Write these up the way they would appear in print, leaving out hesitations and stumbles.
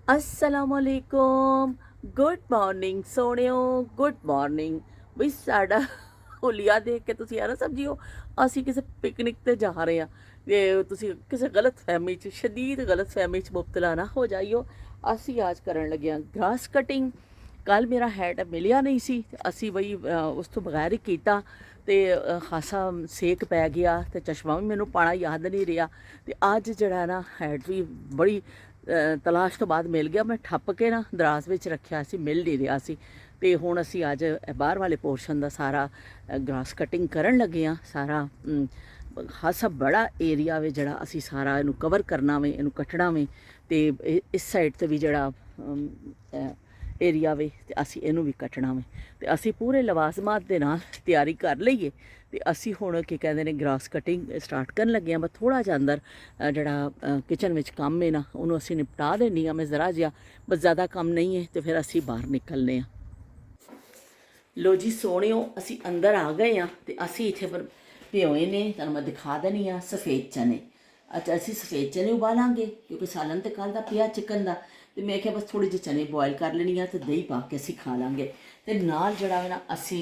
अस्सलामुअलैकुम। Good morning ਸੋਹਣਿਓ, good morning. ਬਈ ਸਾਡਾ ਹੁਲੀਆ ਦੇਖ ਕੇ ਤੁਸੀਂ ਆ ਨਾ ਸਮਝਿਓ ਅਸੀਂ ਕਿਸੇ ਪਿਕਨਿਕ ਤੇ ਜਾ ਰਹੇ ਹਾਂ। ਤੇ ਤੁਸੀਂ ਕਿਸੇ ਗਲਤ ਫਹਿਮੀ 'ਚ, ਸ਼ਦੀਦ ਗਲਤ ਫਹਿਮੀ 'ਚ ਮੁਬਤਲਾ ਨਾ ਹੋ ਜਾਈਓ। ਅਸੀਂ ਅੱਜ ਕਰਨ ਲੱਗੇ ਹਾਂ ਗ੍ਰਾਸ ਕਟਿੰਗ। ਕੱਲ ਮੇਰਾ ਹੈਡ ਮਿਲਿਆ ਨਹੀਂ ਸੀ ਤੇ ਅਸੀਂ ਬਈ ਉਸ ਤੋਂ ਬਗੈਰ ਹੀ ਕੀਤਾ। ਤੇ ਖਾਸਾ ਸੇਕ ਪੈ ਗਿਆ ਤੇ ਚਸ਼ਮਾ ਵੀ ਮੈਨੂੰ ਪਾਣਾ ਯਾਦ ਨਹੀਂ ਰਿਹਾ। ਤੇ ਅੱਜ ਜਿਹੜਾ ਨਾ ਹੈਡ ਵੀ ਬੜੀ ਤਲਾਸ਼ ਤੋਂ ਬਾਅਦ ਮਿਲ ਗਿਆ। ਮੈਂ ਠੱਪ ਕੇ ਨਾ ਦਰਾਜ਼ ਵਿੱਚ ਰੱਖਿਆ ਸੀ, ਮਿਲ ਨਹੀਂ ਰਿਹਾ ਸੀ। ਤੇ ਹੁਣ ਅਸੀਂ ਅੱਜ ਬਾਹਰ ਵਾਲੇ ਪੋਰਸ਼ਨ ਦਾ ਸਾਰਾ ਗ੍ਰਾਸ ਕਟਿੰਗ ਕਰਨ ਲੱਗੇ ਹਾਂ। ਸਾਰਾ ਖਾਸਾ ਬੜਾ ਏਰੀਆ ਵੇ ਜਿਹੜਾ ਅਸੀਂ ਸਾਰਾ ਇਹਨੂੰ ਕਵਰ ਕਰਨਾ ਵੇ, ਇਹਨੂੰ ਕੱਟਣਾ ਵੇ। ਤੇ ਇਸ ਸਾਈਡ ਤੇ ਵੀ ਜਿਹੜਾ ਏਰੀਆ ਵੇ ਤੇ ਅਸੀਂ ਇਹਨੂੰ ਵੀ ਕੱਟਣਾ ਵੇ। ਤੇ ਅਸੀਂ ਪੂਰੇ ਲਵਾਜ਼ਮਾਤ ਦੇ ਨਾਲ ਤਿਆਰੀ ਕਰ ਲਈਏ ਤੇ ਅਸੀਂ ਹੁਣ ਕੀ ਕਹਿੰਦੇ ਨੇ ਗ੍ਰਾਸ ਕਟਿੰਗ ਸਟਾਰਟ ਕਰਨ ਲੱਗੇ ਹਾਂ। ਬਸ ਥੋੜ੍ਹਾ ਜਿਹਾ ਅੰਦਰ ਜਿਹੜਾ ਕਿਚਨ ਵਿੱਚ ਕੰਮ ਹੈ ਨਾ ਉਹਨੂੰ ਅਸੀਂ ਨਿਪਟਾ ਦੇਣੀ ਆ ਮੈਂ ਜ਼ਰਾ ਜਿਹਾ। ਬਸ ਜ਼ਿਆਦਾ ਕੰਮ ਨਹੀਂ ਹੈ ਤੇ ਫਿਰ ਅਸੀਂ ਬਾਹਰ ਨਿਕਲਨੇ ਆ। ਲੋ ਜੀ ਸੋਹਣਿਓ, ਅਸੀਂ ਅੰਦਰ ਆ ਗਏ ਹਾਂ ਤੇ ਅਸੀਂ ਇੱਥੇ ਪਰ ਭਿਓਏ ਨੇ, ਤੁਹਾਨੂੰ ਮੈਂ ਦਿਖਾ ਦੇਣੀ ਆ ਸਫੇਦ ਚਨੇ। ਅੱਛਾ, ਅਸੀਂ ਸਫੇਦ ਚਨੇ ਉਬਾਲਾਂਗੇ ਕਿਉਂਕਿ ਸਾਲਨ ਤੇ ਕੱਲ੍ਹ ਦਾ ਪਿਆ ਚਿਕਨ ਦਾ। ਤੇ ਮੈਂ ਕਿਹਾ ਬਸ ਥੋੜ੍ਹੇ ਜਿਹੇ ਚਨੇ ਬੋਇਲ ਕਰ ਲੈਣੀ ਆ ਤੇ ਦਹੀਂ ਪਾ ਕੇ ਅਸੀਂ ਖਾ ਲਾਂਗੇ। ਤੇ ਨਾਲ ਜਿਹੜਾ ਹੈ ਨਾ ਅਸੀਂ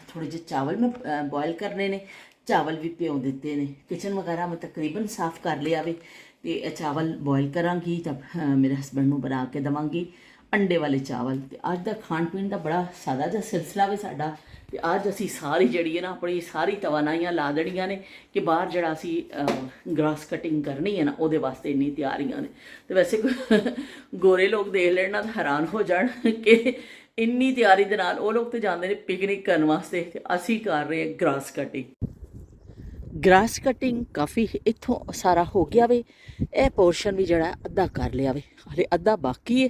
ਥੋੜ੍ਹੇ ਜਿਹੇ ਚਾਵਲ ਮੈਂ ਬੋਇਲ ਕਰਨੇ ਨੇ। ਚਾਵਲ ਵੀ ਭਿਓ ਦਿੱਤੇ ਨੇ। ਕਿਚਨ ਵਗੈਰਾ ਮੈਂ ਤਕਰੀਬਨ ਸਾਫ਼ ਕਰ ਲਿਆ ਵੇ ਤੇ ਇਹ ਚਾਵਲ ਬੋਇਲ ਕਰਾਂਗੀ ਤਾਂ ਮੇਰੇ ਹਸਬੈਂਡ ਨੂੰ ਬਣਾ ਕੇ ਦੇਵਾਂਗੀ ਅੰਡੇ ਵਾਲੇ ਚਾਵਲ। ਤੇ ਅੱਜ ਦਾ ਖਾਣ ਪੀਣ ਦਾ ਬੜਾ ਸਾਦਾ ਜਿਹਾ ਸਿਲਸਿਲਾ ਵੇ ਸਾਡਾ। ਤੇ ਅੱਜ ਅਸੀਂ ਸਾਰੀ ਜਿਹੜੀ ਹੈ ਨਾ ਆਪਣੀ ਸਾਰੀ ਤਵਾਨਾਈਆਂ ਲਾ ਦੇਣੀਆਂ ਨੇ ਕਿ ਬਾਹਰ ਜਿਹੜਾ ਅਸੀਂ ਗ੍ਰਾਸ ਕਟਿੰਗ ਕਰਨੀ ਹੈ ਨਾ ਉਹਦੇ ਵਾਸਤੇ ਇੰਨੀ ਤਿਆਰੀਆਂ ਨੇ। ਤੇ ਵੈਸੇ ਗੋਰੇ ਲੋਕ ਦੇਖ ਲੈਣ ਨਾ ਤਾਂ ਹੈਰਾਨ ਹੋ ਜਾਣ ਕਿ ਇੰਨੀ ਤਿਆਰੀ ਦੇ ਨਾਲ ਉਹ ਲੋਕ ਤੇ ਜਾਂਦੇ ਨੇ ਪਿਕਨਿਕ ਕਰਨ ਵਾਸਤੇ ਤੇ ਅਸੀਂ ਕਰ ਰਹੇ ਹਾਂ ਗ੍ਰਾਸ ਕਟਿੰਗ। ਗ੍ਰਾਸ ਕਟਿੰਗ ਕਾਫੀ ਇੱਥੋਂ ਸਾਰਾ ਹੋ ਗਿਆ ਵੇ। ਇਹ ਪੋਰਸ਼ਨ ਵੀ ਜਿਹੜਾ ਅੱਧਾ ਕਰ ਲਿਆ ਵੇ, ਹਲੇ ਅੱਧਾ ਬਾਕੀ ਹੈ।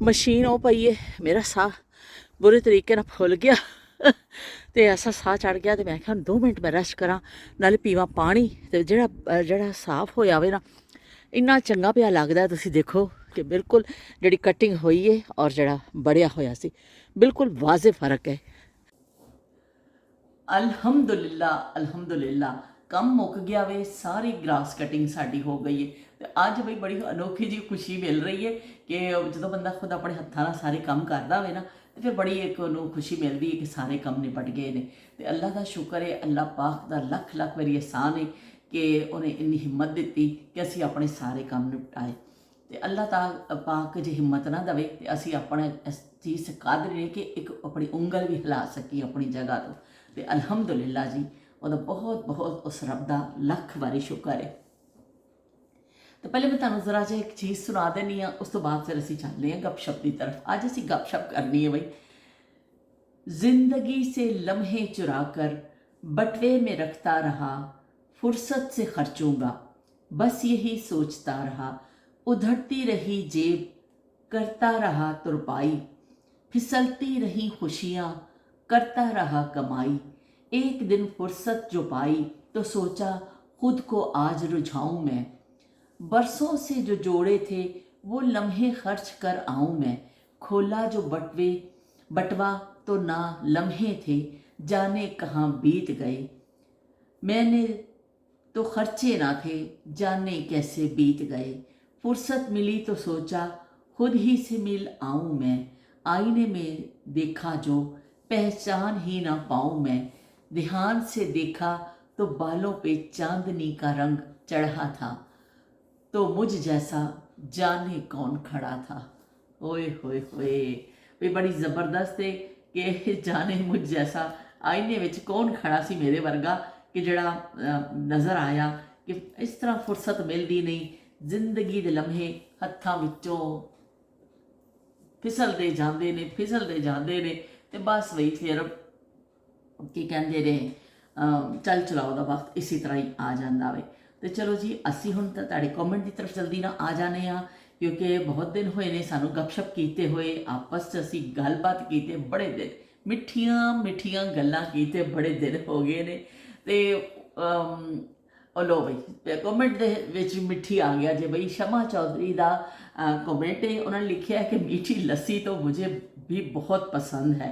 ਮਸ਼ੀਨ ਉਹ ਪਈ ਹੈ, ਮੇਰਾ ਸਾਹ ਬੁਰੇ ਤਰੀਕੇ ਨਾਲ ਫੁੱਲ ਗਿਆ ਤੇ ਐਸਾ ਸਾਹ ਚੜ ਗਿਆ ਤੇ ਮੈਂ ਕਿਹਾ 2 ਮਿੰਟ ਮੈਂ ਰੈਸਟ ਕਰਾਂ, ਨਾਲੇ ਪੀਵਾਂ ਪਾਣੀ। ਤੇ ਜਿਹੜਾ ਸਾਫ਼ ਹੋਇਆ ਵੇ ਨਾ ਇੰਨਾ ਚੰਗਾ ਪਿਆ ਲੱਗਦਾ। ਤੁਸੀਂ ਦੇਖੋ ਕਿ ਬਿਲਕੁਲ ਜਿਹੜੀ ਕਟਿੰਗ ਹੋਈ ਹੈ ਔਰ ਜਿਹੜਾ ਬੜਿਆ ਹੋਇਆ ਸੀ ਬਿਲਕੁਲ ਵਾਜ਼ੇ ਫਰਕ ਹੈ। ਅਲਹਮਦੁਲਿਲਾ ਅਲਹਮਦੁਲਿਲਾ, ਕੰਮ ਮੁੱਕ ਗਿਆ ਵੇ। ਸਾਰੀ ਗ੍ਰਾਸ ਕਟਿੰਗ ਸਾਡੀ ਹੋ ਗਈ ਹੈ ਤੇ ਅੱਜ ਬਈ ਬੜੀ ਅਨੋਖੀ ਜਿਹੀ ਖੁਸ਼ੀ ਮਿਲ ਰਹੀ ਹੈ ਕਿ ਜਦੋਂ ਬੰਦਾ ਖੁਦ ਆਪਣੇ ਹੱਥਾਂ ਨਾਲ ਸਾਰੇ ਕੰਮ ਕਰਦਾ ਹੋਵੇ ਨਾ ਤੇ ਫਿਰ ਬੜੀ ਇੱਕ ਉਹਨੂੰ ਖੁਸ਼ੀ ਮਿਲਦੀ ਹੈ ਕਿ ਸਾਰੇ ਕੰਮ ਨਿਪਟ ਗਏ ਨੇ। ਤੇ ਅੱਲਾ ਦਾ ਸ਼ੁਕਰ ਹੈ, ਅੱਲਾ ਪਾਕ ਦਾ ਲੱਖ ਲੱਖ ਵਾਰੀ ਅਹਿਸਾਨ ਹੈ ਕਿ ਉਹਨੇ ਇੰਨੀ ਹਿੰਮਤ ਦਿੱਤੀ ਕਿ ਅਸੀਂ ਆਪਣੇ ਸਾਰੇ ਕੰਮ ਨਿਪਟਾਏ। ਤੇ ਅੱਲਾ ਪਾਕ ਜੇ ਹਿੰਮਤ ਨਾ ਦੇਵੇ ਤੇ ਅਸੀਂ ਆਪਣਾ ਇਸ ਚੀਜ਼ ਕਾਦਰ ਨੇ ਕਿ ਇੱਕ ਆਪਣੀ ਉਂਗਲ ਵੀ ਹਿਲਾ ਸਕੀ ਆਪਣੀ ਜਗ੍ਹਾ ਤੋਂ। ਤੇ ਅਲਹਮਦੁਲਿਲਾ ਜੀ, ਉਹਦਾ ਬਹੁਤ ਬਹੁਤ ਉਸ ਰੱਬ ਦਾ ਲੱਖ ਵਾਰੀ ਸ਼ੁਕਰ ਹੈ। ਤਾਂ ਪਹਿਲੇ ਮੈਂ ਤੁਹਾਨੂੰ ਜ਼ਰਾ ਜਿਹਾ ਇੱਕ ਚੀਜ਼ ਸੁਣਾ ਦੇਣੀ ਆ, ਉਸ ਤੋਂ ਬਾਅਦ ਫਿਰ ਅਸੀਂ ਚੱਲਦੇ ਹਾਂ ਗੱਪਸ਼ਪ ਦੀ ਤਰਫ। ਅੱਜ ਅਸੀਂ ਗੱਪਸ਼ਪ ਕਰਨੀ ਹੈ ਬਈ। जिंदगी से लम्हे चुरा कर बटवे में रखता रहा, फुर्सत से खर्चूंगा बस यही सोचता रहा, उधड़ती रही जेब करता रहा तुरपाई, फिसलती रही खुशियाँ करता रहा कमाई, एक दिन फुर्सत जो पाई तो सोचा खुद को आज रुझाऊं मैं, बरसों से जो जोड़े थे वो लम्हे खर्च कर आऊं मैं, खोला जो बटवा तो ना लम्हे थे जाने कहाँ बीत गए, मैंने तो खर्चे ना थे जाने कैसे बीत गए, फुर्सत मिली तो सोचा खुद ही से मिल आऊं मैं, आईने में देखा जो पहचान ही ना पाऊं मैं, ध्यान से देखा तो बालों पे चांदनी का रंग चढ़ा था, तो मुझ जैसा जाने कौन खड़ा था। ओए होए होए, भी बड़ी ज़बरदस्त है कि जाने मुझ जैसा आईने विच कौन खड़ा सी मेरे वर्गा कि जड़ा नज़र आया कि इस तरह फुर्सत मिलती नहीं। जिंदगी दे लम्हे हत्थां विचों फिसलते जाते ने ते बस वही फिर की कहते ने चल चलाओ दा वक्त इसी तरह ही आ जाता वे। तो चलो जी, असी हुण तुहाडे कॉमेंट की तरफ जल्दी ना आ जाने आ क्योंकि बहुत दिन होए ने सानू गपशप कीते हुए, आपस च असी गलबात कीते बड़े दिन, मिठियां मिठियां गल्लां कीते बड़े दिन हो गए ने। तो लो बई कॉमेंट दे विच मिठी आ गया जे बई शमा चौधरी का कॉमेंट है। उन्होंने लिखा है कि मीठी लस्सी तो मुझे भी बहुत पसंद है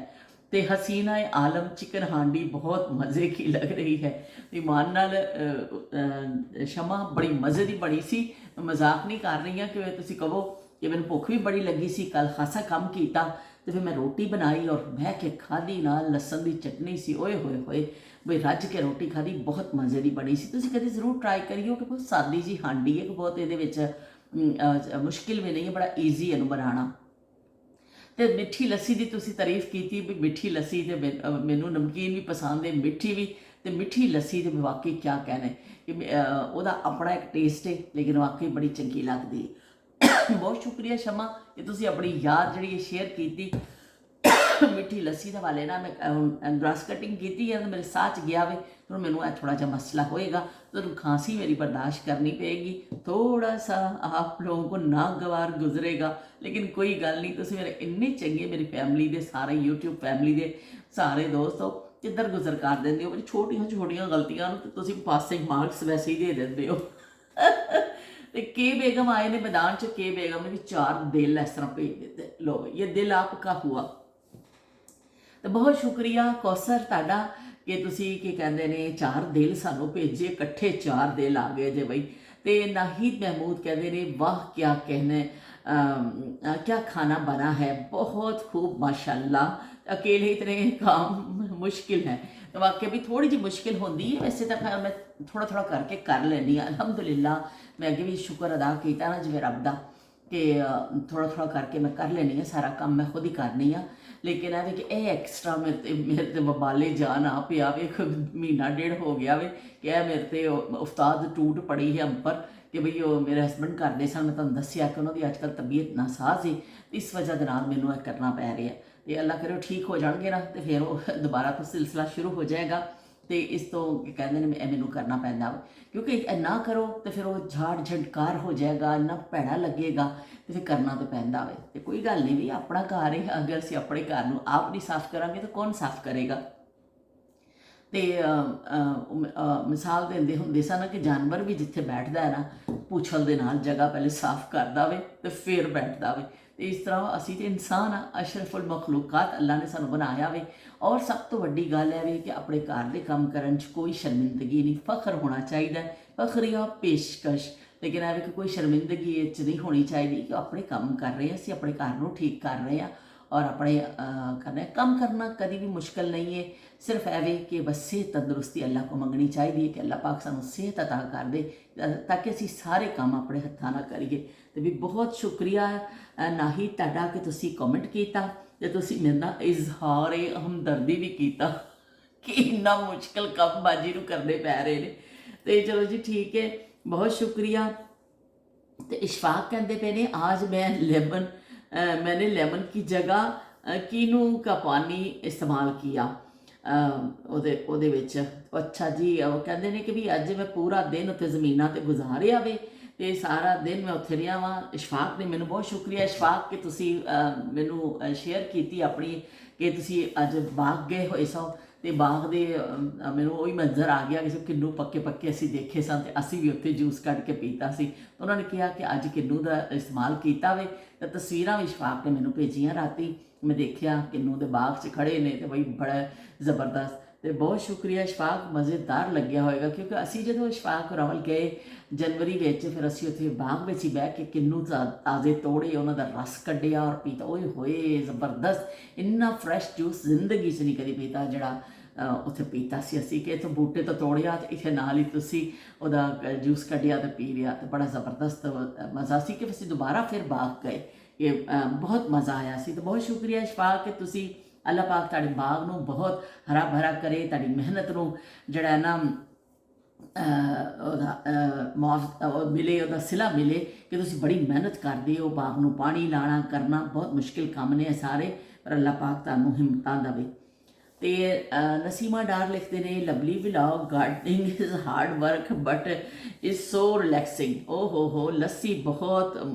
ते हसीना आलम चिकन हांडी बहुत मज़े की लग रही है। ईमान नाल शमा बड़ी मज़े की बनी सी, मजाक नहीं कर रही हाँ कि तुसी कहो कि मैंने भुख भी बड़ी लगी सी, कल खासा काम किया तो फिर मैं रोटी बनाई और बह के खाधी, नाल लसन की चटनी सी, ओए होए होए बई रज के रोटी खाधी, बहुत मज़े की बनी सी। तुसीं कभी ज़रूर ट्राई करियो कि बहुत सादी जी हांडी है, कि बहुत ये मुश्किल भी नहीं है, बड़ा ईजी इहनूं बनाना। तो मिठी लस्सी की तुसीं तारीफ की भी, मिठी लस्सी तो मैनू नमकीन भी पसंद है, मिठी भी। तो मिठी लस्सी तो वाकई क्या कहना है कि ਉਹਦਾ अपना एक टेस्ट है, लेकिन वाकई बड़ी चंगी लगती है। बहुत शुक्रिया शमा कि तुसीं अपनी याद जी शेयर की। मिठी लस्सी के वाले ना मैं ग्रास कटिंग की है, मेरे साह च गया वे, तो मैनू थोड़ा जहा मसला होएगा, तो खांसी मेरी बर्दाश्त करनी पेगी, थोड़ा सा आप लोगों को नागवार गुजरेगा, लेकिन कोई गल नहीं। तुसीं मेरे इन्ने चंगे, मेरी फैमिली के सारे यूट्यूब फैमिली के सारे दोस्त हो, किधर गुजर कर देंगे हो मेरी छोटिया छोटिया गलतियां, तो तुसीं पासिंग मार्क्स वैसे ही दे देंगे हो। तो के बेगम आए ने मैदान च, के बेगम ने भी 4 दिल इस तरह भेज देते, लो ये दिल आपका हुआ। तो बहुत शुक्रिया कौसर तुहाडा कि तुसीं की कहते ने 4 दिल सानू भेजे, इकट्ठे 4 दिल आ गए जे बई। तो नाहिद महमूद कहते ने वाह क्या कहने, क्या खाना बना है, बहुत खूब माशाल्लाह, अकेले इतने काम मुश्किल है। तो वाकई भी थोड़ी जी मुश्किल होती है, वैसे तो खैर मैं थोड़ा थोड़ा करके कर लैनी हाँ, अलहमदुलिल्लाह। मैं अगे भी शुक्र अदा किया ना जिवें रब दा कि थोड़ा थोड़ा करके मैं कर लैनी हाँ, सारा काम मैं खुद ही करनी हाँ। लेकिन है कि यह एक्सट्रा मेरे ते वबाले जा ना पिया वे, महीना डेढ़ हो गया वे कि मेरे ते उस्ताद टूट पड़ी है अंपर कि बई वो मेरे हसबैंड करते सन, मैं तुहानूं दस्सिया कि उन्होंनी अजकल तबीयत नासाज है, इस वजह के नाल मैनूं करना पै रहा है। तो अल्लाह करो ठीक हो जाएंगे ना, तो फिर वो दोबारा तो सिलसिला शुरू हो जाएगा। तो इस तो कहते हैं मैनू करना पैंदा, क्योंकि ना करो तो फिर वो झाड़ झंकार हो जाएगा, इन्ना भैड़ा लगेगा, तो फिर करना तो पैंदा वे। तो कोई गल नहीं भी, अपना घर है, अगर असीं अपने घर नूं आप नहीं साफ करांगे तो कौन साफ करेगा। तो मिसाल देंदे हुंदे सन कि जानवर भी जिथे बैठता है ना, पूछल दे नाल जगह पहले साफ करदा वे तो फिर बैठदा वे। तो इस तरह असी तो इंसान हाँ, अशरफुल मखलूकात अल्लाह ने सानू बनाया वे। और सब तो वड्डी गल है वे कि अपने घर के काम करन च कोई शर्मिंदगी नहीं, फख्र होना चाहिए, फख्र या पेशकश। लेकिन है कि कोई शर्मिंदगी नहीं होनी चाहिए कि अपने काम कर रहे हैं, असीं अपने घर नूं ठीक कर रहे हैं और अपने करना काम करना कभी भी मुश्किल नहीं है। सिर्फ एवे कि बस सेहत तंदुरुस्ती अल्लाह को मंगनी चाहिए कि अल्लाह पाक सानू सेहत अता कर दे, ताकि असीं सारे काम अपने हत्थां नाल करिए। तो भी बहुत शुक्रिया नाहिद तुहाडा कि तुसीं कमेंट किया, ते तुसीं मेरे नाल इजहार हमदर्दी भी किया कि इन्ना मुश्किल काम बाजी नूं करने पै रहे ने। तो चलो जी ठीक है, बहुत शुक्रिया। तो इशफाक कहते पे ने आज मैंने लेमन की जगह कीनू का पानी इस्तेमाल किया ਉਹਦੇ ਵਿੱਚ। अच्छा जी वो कहते हैं कि भी अज मैं पूरा दिन उत्ते जमीनों ते गुजारिया वे, तो सारा दिन मैं उत्थे रहा वा। इशफाक ने मैनू बहुत शुक्रिया इशफाक कि तुसी मैनू शेयर की अपनी कि तुसी अज बाग गए होए सो, तो बाग दे मैनू वही मंजर आ गया कि किन्नू पक्के पक्के असी देखे सन, तो असी भी उत्थे जूस कढ़ के पीता सी। तो उन्होंने कहा कि अज किन्नू का इस्तेमाल किया वे। तो तस्वीरां भी इशफाक ने मैनू भेजियां, राती मैं देखा किन्नू के बाग च खड़े ने, तो बई बड़ा ज़बरदस्त। तो बहुत शुक्रिया इशफाक, मज़ेदार लग्या होएगा क्योंकि असी जो इशफाक रावल गए जनवरी में, फिर असी उत्थे बाग में ही बह के किन्नू ताज़े तोड़े, उन्होंने रस कढ़िया और पीता, ओए होए ज़बरदस्त। इन्ना फ्रैश जूस जिंदगी च नहीं कभी पीता जड़ा उत्थे पीता सी असी, कि इतों बूटे तो तोड़िया तो इतने नाल ही तुसी उहदा जूस कढ़िया तो पी लिया। तो बड़ा ज़बरदस्त मज़ा सी कि असी दोबारा फिर बाग गए, ये बहुत मज़ा आया सी। तो बहुत शुक्रिया इशफाक कि तुसी अल्लाह पाक तुहाडे बाग नूं बहुत हरा भरा करे, तुहाडी मेहनत नूं जिहड़ा ना मिले, ਉਹਦਾ सिला मिले कि तुसी बड़ी मेहनत करदे हो, बाग नूं पानी लाना करना बहुत मुश्किल काम ने सारे, पर अल्लाह पाक तुहानूं हिम्मतां देवे। तो नसीमा डार लिखते हैं lovely vlog, gardening is hard work but is so relaxing. ओ हो लस्सी बहुत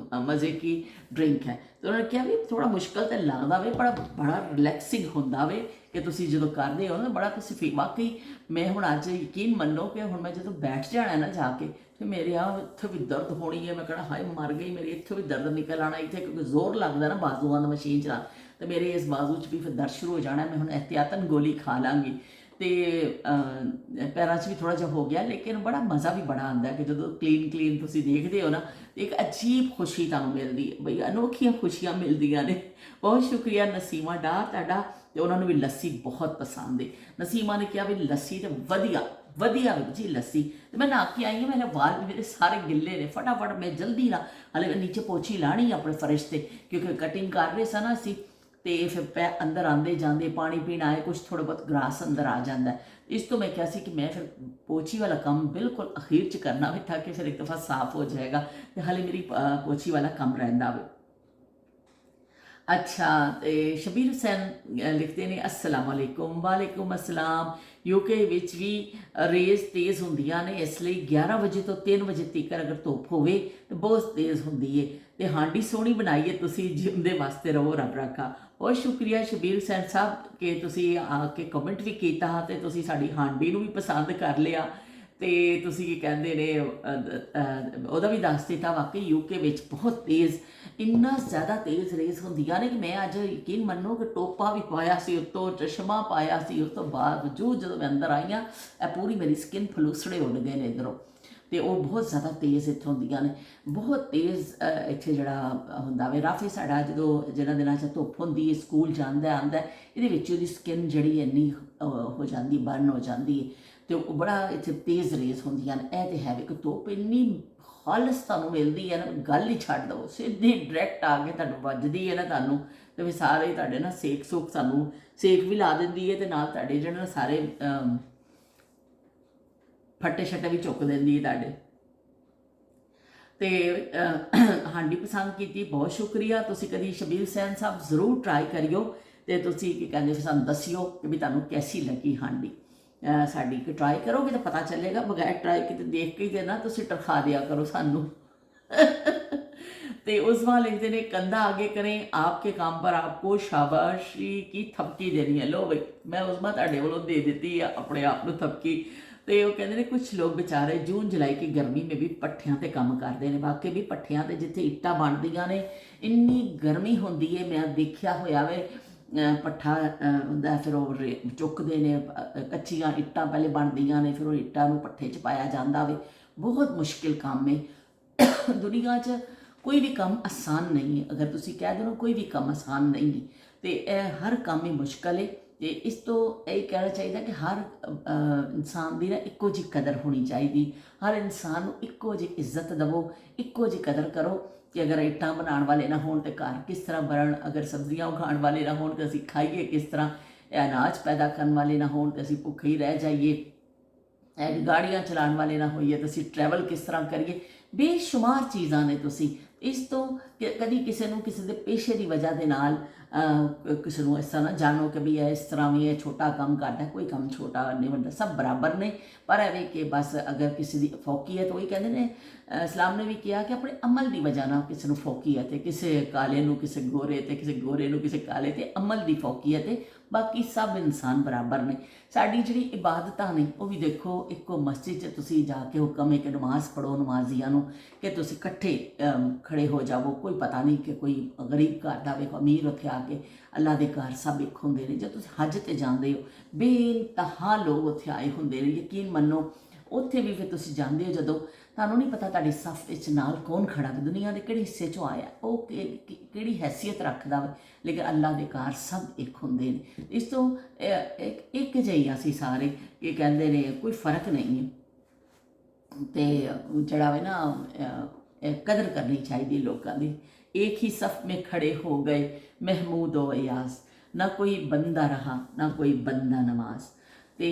मज़े की ड्रिंक है। तो उन्होंने कहा भी थोड़ा मुश्किल तो लगता वे, बड़ा रिलैक्सिंग होंदा वे कि तुसी जो करते हो ना, बड़ा तुसी वाकई मैं हुण अज यकीन मनो कि हुण मैं जो बैठ जाना है ना जाके, फिर मेरे इत्थों भी दर्द होनी है, मैं कहना हाय मर गई, मेरे इत्थों भी दर्द निकल आना इत्थे, क्योंकि जोर लगता ना बाजुआं दा मशीन चला, तो मेरे इस बाजू च भी फिर दर्द शुरू हो जाना। मैं हुण एहतियातन गोली खा लाँगी। ਤੇ ਪੈਰਾਂ 'ਚ ਵੀ ਥੋੜ੍ਹਾ ਜਿਹਾ ਹੋ ਗਿਆ, ਲੇਕਿਨ ਬੜਾ ਮਜ਼ਾ ਵੀ ਬੜਾ ਆਉਂਦਾ ਕਿ ਜਦੋਂ ਕਲੀਨ ਤੁਸੀਂ ਦੇਖਦੇ ਹੋ ਨਾ, ਇੱਕ ਅਜੀਬ ਖੁਸ਼ੀ ਤੁਹਾਨੂੰ ਮਿਲਦੀ ਹੈ ਬਈ, ਅਨੋਖੀਆਂ ਖੁਸ਼ੀਆਂ ਮਿਲਦੀਆਂ ਨੇ। ਬਹੁਤ ਸ਼ੁਕਰੀਆ ਨਸੀਮਾ ਡਾਰ ਤੁਹਾਡਾ, ਤੇ ਉਹਨਾਂ ਨੂੰ ਵੀ ਲੱਸੀ ਬਹੁਤ ਪਸੰਦ ਹੈ। ਨਸੀਮਾ ਨੇ ਕਿਹਾ ਵੀ ਲੱਸੀ ਤੇ ਵਧੀਆ ਵਧੀਆ ਜੀ ਲੱਸੀ। ਤੇ ਮੈਂ ਨਹਾ ਕੇ ਆਈ ਹਾਂ, ਮੇਰੇ ਵਾਲ ਮੇਰੇ ਸਾਰੇ ਗਿੱਲੇ ਨੇ, ਫਟਾਫਟ ਮੈਂ ਜਲਦੀ ਨਾਲ ਹਲੇ ਨੀਚੇ ਪੋਚੀ ਲਾਣੀ ਆਪਣੇ ਫਰਸ਼ ਤੇ, ਕਿਉਂਕਿ ਕਟਿੰਗ ਕਰ ਰਹੇ ਸਾਂ ਨਾ ਅਸੀਂ। ਤੇ ਫਿਰ ਪੈ ਅੰਦਰ ਆਉਂਦੇ ਜਾਂਦੇ ਪਾਣੀ ਪੀਣ ਆਏ, ਕੁਛ ਥੋੜ੍ਹਾ ਬਹੁਤ ਗਰਾਸ ਅੰਦਰ ਆ ਜਾਂਦਾ। ਇਸ ਤੋਂ ਮੈਂ ਕਿਹਾ ਸੀ ਕਿ ਮੈਂ ਫਿਰ ਪੋਚੀ ਵਾਲਾ ਕੰਮ ਬਿਲਕੁਲ ਅਖੀਰ 'ਚ ਕਰਨਾ ਵੀ, ਤਾਂ ਕਿ ਫਿਰ ਇੱਕ ਦਫਾ ਸਾਫ਼ ਹੋ ਜਾਏਗਾ, ਤੇ ਹਾਲੇ ਮੇਰੀ ਪੋਚੀ ਵਾਲਾ ਕੰਮ ਰਹਿੰਦਾ ਵੇ। अच्छा, तो शबीर हुसैन लिखते हैं अस्सलाम वालेकुम। वालेकुम अस्सलाम। यूके विच भी रेज तेज़ होंदियां ने, इसलिए 11 बजे तो 3 बजे तक अगर धुप होवे तो बहुत तेज़ होंदी है। तो हांडी सोहनी बनाई है, तुसी जिंदे वास्ते रहो, रब रखा। बहुत शुक्रिया शबीर हुसैन साहब कि तुसी आके कमेंट भी किया, तो तुसी साडी हांडी नूं भी पसंद कर लिया, ਤੇ ਤੁਸੀਂ ਕੀ ਕਹਿੰਦੇ ਨੇ ਉਹਦਾ ਵੀ ਦੱਸ ਦਿੱਤਾ। ਵਾਕਈ ਯੂਕੇ ਵਿੱਚ ਬਹੁਤ ਤੇਜ਼, ਇੰਨਾ ਜ਼ਿਆਦਾ ਤੇਜ਼ ਰੇਜ਼ ਹੁੰਦੀਆਂ ਨੇ ਕਿ ਮੈਂ ਅੱਜ ਯਕੀਨ ਮੰਨੋ ਕਿ ਟੋਪਾ ਵੀ ਪਾਇਆ ਸੀ, ਉੱਤੋਂ ਚਸ਼ਮਾ ਪਾਇਆ ਸੀ, ਉਸ ਤੋਂ ਬਾਵਜੂਦ ਜਦੋਂ ਮੈਂ ਅੰਦਰ ਆਈ ਹਾਂ, ਇਹ ਪੂਰੀ ਮੇਰੀ ਸਕਿਨ ਫਲੂਸੜੇ ਉੱਡ ਗਏ ਨੇ ਇੱਧਰੋਂ। ਤੇ ਉਹ ਬਹੁਤ ਜ਼ਿਆਦਾ ਤੇਜ਼ ਇੱਥੇ ਹੁੰਦੀਆਂ ਨੇ, ਬਹੁਤ ਤੇਜ਼ ਇੱਥੇ ਜਿਹੜਾ ਹੁੰਦਾ ਵੇ ਰਫ। ਸਾਡਾ ਜਦੋਂ ਜਿਹਨਾਂ ਦਿਨਾਂ 'ਚ ਧੁੱਪ ਹੁੰਦੀ ਹੈ, ਸਕੂਲ ਜਾਂਦਾ ਆਉਂਦਾ, ਇਹਦੇ ਵਿੱਚ ਉਹਦੀ ਸਕਿਨ ਜਿਹੜੀ ਇੰਨੀ ਹੋ ਜਾਂਦੀ, ਬਰਨ ਹੋ ਜਾਂਦੀ ਹੈ, ਤੇ ਉਹ ਬੜਾ ਇੱਥੇ ਤੇਜ਼ ਰੇਜ਼ ਹੁੰਦੀਆਂ ਨੇ। ਇਹ ਤੇ ਹੈ ਵੀ ਕਿ ਧੁੱਪ ਇੰਨੀ ਖਾਲਸ ਤੁਹਾਨੂੰ ਮਿਲਦੀ ਹੈ ਨਾ, ਗੱਲ ਹੀ ਛੱਡ ਦਿਓ, ਸਿੱਧੀ ਡਾਇਰੈਕਟ ਆ ਕੇ ਤੁਹਾਨੂੰ ਵੱਜਦੀ ਹੈ ਨਾ ਤੁਹਾਨੂੰ, ਤੇ ਫਿਰ ਸਾਰੇ ਤੁਹਾਡੇ ਨਾ ਸੇਕ ਸੂਕ ਸਾਨੂੰ ਸੇਕ ਵੀ ਲਾ ਦਿੰਦੀ ਹੈ, ਤੇ ਨਾਲ ਤੁਹਾਡੇ ਜਿਹੜੇ ਨਾ ਸਾਰੇ ਫੱਟੇ ਛੱਟੇ ਵੀ ਚੁੱਕ ਦਿੰਦੀ ਹੈ ਤੁਹਾਡੇ। ਤੇ ਹਾਂਡੀ ਪਸੰਦ ਕੀਤੀ, ਬਹੁਤ ਸ਼ੁਕਰੀਆ। ਤੁਸੀਂ ਕਦੀ ਸ਼ਬੀਰ ਹੁਸੈਨ ਸਾਹਿਬ ਜ਼ਰੂਰ ਟਰਾਈ ਕਰਿਓ, ਤੇ ਤੁਸੀਂ ਕੀ ਕਹਿੰਦੇ ਫਿਰ ਸਾਨੂੰ ਦੱਸਿਓ ਕਿ ਵੀ ਤੁਹਾਨੂੰ ਕੈਸੀ ਲੱਗੀ ਹਾਂਡੀ ਸਾਡੀ। ਕਿ ਟਰਾਈ ਕਰੋਗੇ ਤਾਂ ਪਤਾ ਚੱਲੇਗਾ, ਬਗੈਰ ਟਰਾਈ ਕੀਤੇ ਦੇਖ ਕੇ ਹੀ ਨਾ ਤੁਸੀਂ ਟਰਖਾ ਦਿਆ ਕਰੋ ਸਾਨੂੰ। ਤੇ ਉਸਮਾਂ ਲਿਖਦੇ ਨੇ कंधा आगे करें आपके काम पर आपको शाबाशी की थपकी देनी है। लो बई, मैं उस्मा ਤੁਹਾਡੇ ਵੱਲੋਂ ਦੇ ਦਿੱਤੀ ਆ ਆਪਣੇ ਆਪ ਨੂੰ ਥਪਕੀ। ਤੇ ਉਹ ਕਹਿੰਦੇ ਨੇ ਕੁਝ ਲੋਕ ਵਿਚਾਰੇ ਜੂਨ ਜੁਲਾਈ ਕੀ ਗਰਮੀ में भी ਪੱਠਿਆਂ ਤੇ ਕੰਮ ਕਰਦੇ ਨੇ। ਵਾਕਈ ਵੀ ਪੱਠਿਆਂ ਤੇ ਜਿੱਥੇ ਇੱਟਾਂ ਬਣਦੀਆਂ ਨੇ ਇੰਨੀ ਗਰਮੀ ਹੁੰਦੀ ਹੈ, ਮੈਂ ਦੇਖਿਆ ਹੋਇਆ ਵੇ। ਪੱਠਾ ਹੁੰਦਾ, ਫਿਰ ਉਹ ਚੁੱਕਦੇ ਨੇ, ਕੱਚੀਆਂ ਇੱਟਾਂ ਪਹਿਲੇ ਬਣਦੀਆਂ ਨੇ, ਫਿਰ ਉਹ ਇੱਟਾਂ ਨੂੰ ਪੱਠੇ 'ਚ ਪਾਇਆ ਜਾਂਦਾ ਵੇ। ਬਹੁਤ ਮੁਸ਼ਕਿਲ ਕੰਮ ਹੈ। ਦੁਨੀਆ 'ਚ ਕੋਈ ਵੀ ਕੰਮ ਆਸਾਨ ਨਹੀਂ ਹੈ। ਅਗਰ ਤੁਸੀਂ ਕਹਿ ਦਿਓ ਕੋਈ ਵੀ ਕੰਮ ਆਸਾਨ ਨਹੀਂ ਹੈ, ਤੇ ਇਹ ਹਰ ਕੰਮ ਹੀ ਮੁਸ਼ਕਲ ਹੈ। ਤੇ ਇਸ ਤੋਂ ਇਹ ਕਹਿਣਾ ਚਾਹੀਦਾ ਕਿ ਹਰ ਇਨਸਾਨ ਦੀ ਨਾ ਇੱਕੋ ਜਿਹੀ ਕਦਰ ਹੋਣੀ ਚਾਹੀਦੀ। ਹਰ ਇਨਸਾਨ ਨੂੰ ਇੱਕੋ ਜਿਹੀ ਇੱਜ਼ਤ ਦੇਵੋ, ਇੱਕੋ ਜਿਹੀ ਕਦਰ ਕਰੋ। ਕਿ ਅਗਰ ਇੱਟਾਂ ਬਣਾਉਣ ਵਾਲੇ ਨਾ ਹੋਣ ਤਾਂ ਘਰ ਕਿਸ ਤਰ੍ਹਾਂ ਬਣਨ, ਅਗਰ ਸਬਜ਼ੀਆਂ ਉਗਾਉਣ ਵਾਲੇ ਨਾ ਹੋਣ ਤਾਂ ਅਸੀਂ ਖਾਈਏ ਕਿਸ ਤਰ੍ਹਾਂ, ਅਨਾਜ ਪੈਦਾ ਕਰਨ ਵਾਲੇ ਨਾ ਹੋਣ ਤਾਂ ਅਸੀਂ ਭੁੱਖੇ ਹੀ ਰਹਿ ਜਾਈਏ, ਗਾੜੀਆਂ ਚਲਾਉਣ ਵਾਲੇ ਨਾ ਹੋਈਏ ਤਾਂ ਅਸੀਂ ਟਰੈਵਲ ਕਿਸ ਤਰ੍ਹਾਂ ਕਰੀਏ। ਬੇਸ਼ੁਮਾਰ ਚੀਜ਼ਾਂ ਨੇ। ਤੁਸੀਂ ਇਸ ਤੋਂ ਕਦੀ ਕਿਸੇ ਨੂੰ ਕਿਸੇ ਦੇ ਪੇਸ਼ੇ ਦੀ ਵਜ੍ਹਾ ਦੇ ਨਾਲ ਕਿਸੇ ਨੂੰ ਇਸ ਤਰ੍ਹਾਂ ਨਾ ਜਾਣੋ ਕਿ ਵੀ ਇਹ ਇਸ ਤਰ੍ਹਾਂ ਵੀ ਇਹ ਛੋਟਾ ਕੰਮ ਕਰਦਾ। ਕੋਈ ਕੰਮ ਛੋਟਾ ਨਹੀਂ ਵੱਡਾ, ਸਭ ਬਰਾਬਰ ਨੇ। ਪਰ ਐਵੇਂ ਕਿ ਬਸ ਅਗਰ ਕਿਸੇ ਦੀ ਫੌਕੀਅਤ, ਉਹੀ ਕਹਿੰਦੇ ਨੇ ਇਸਲਾਮ ਨੇ ਵੀ ਕਿਹਾ ਕਿ ਆਪਣੇ ਅਮਲ ਦੀ ਵਜ੍ਹਾ ਨਾਲ ਕਿਸੇ ਨੂੰ ਫੌਕੀਅਤ ਹੈ, ਕਿਸੇ ਕਾਲੇ ਨੂੰ ਕਿਸੇ ਗੋਰੇ ਤੇ, ਕਿਸੇ ਗੋਰੇ ਨੂੰ ਕਿਸੇ ਕਾਲੇ ਤੇ, ਅਮਲ ਦੀ ਫੌਕੀਅਤ ਹੈ। ਬਾਕੀ ਸਭ ਇਨਸਾਨ ਬਰਾਬਰ ਨੇ। ਸਾਡੀ ਜਿਹੜੀ ਇਬਾਦਤਾਂ ਨੇ ਉਹ ਵੀ ਦੇਖੋ, ਇੱਕੋ ਮਸਜਿਦ 'ਚ ਤੁਸੀਂ ਜਾ ਕੇ ਹੁਕਮ ਹੈ ਕਿ ਨਮਾਜ਼ ਪੜ੍ਹੋ ਨਮਾਜ਼ੀਆਂ ਨੂੰ, ਕਿ ਤੁਸੀਂ ਇਕੱਠੇ ਖੜੇ ਹੋ ਜਾਵੋ। ਕੋਈ ਪਤਾ ਨਹੀਂ ਕਿ ਕੋਈ ਗਰੀਬ ਘਰ ਦਾ ਵੇਖੋ, ਅਮੀਰ ਉੱਥੇ ਆ ਕੇ, ਅੱਲਾ ਦੇ ਘਰ ਸਭ ਇੱਕ ਹੁੰਦੇ ਨੇ। ਜਦ ਤੁਸੀਂ ਹੱਜ 'ਤੇ ਜਾਂਦੇ ਹੋ, ਬੇਇੰਤਹਾ ਲੋਕ ਉੱਥੇ ਆਏ ਹੁੰਦੇ ਨੇ। ਯਕੀਨ ਮੰਨੋ ਉੱਥੇ ਵੀ ਫਿਰ ਤੁਸੀਂ ਜਾਂਦੇ ਹੋ, ਜਦੋਂ ਤੁਹਾਨੂੰ ਨਹੀਂ ਪਤਾ ਤੁਹਾਡੀ ਸਫ਼ ਵਿੱਚ ਨਾਲ ਕੌਣ ਖੜਾ, ਦੁਨੀਆ ਦੇ ਕਿਹੜੇ ਹਿੱਸੇ 'ਚੋਂ ਆਇਆ, ਉਹ ਕਿਹੜੀ ਹੈਸੀਅਤ ਰੱਖਦਾ ਵਾ, ਲੇਕਿਨ ਅੱਲਾ ਦੇ ਘਰ ਸਭ ਇੱਕ ਹੁੰਦੇ ਨੇ। ਇਸ ਤੋਂ ਇੱਕ ਜਿਹੀ ਅਸੀਂ ਸਾਰੇ, ਇਹ ਕਹਿੰਦੇ ਨੇ ਕੋਈ ਫਰਕ ਨਹੀਂ ਹੈ। ਤੇ ਜਿਹੜਾ ਵੇ ਨਾ ਕਦਰ ਕਰਨੀ ਚਾਹੀਦੀ ਲੋਕਾਂ ਦੀ। एक ही सफ़ में खड़े हो गए महमूद व अयास, ना कोई बंदा रहा ना कोई बंदा नमाज। ਤੇ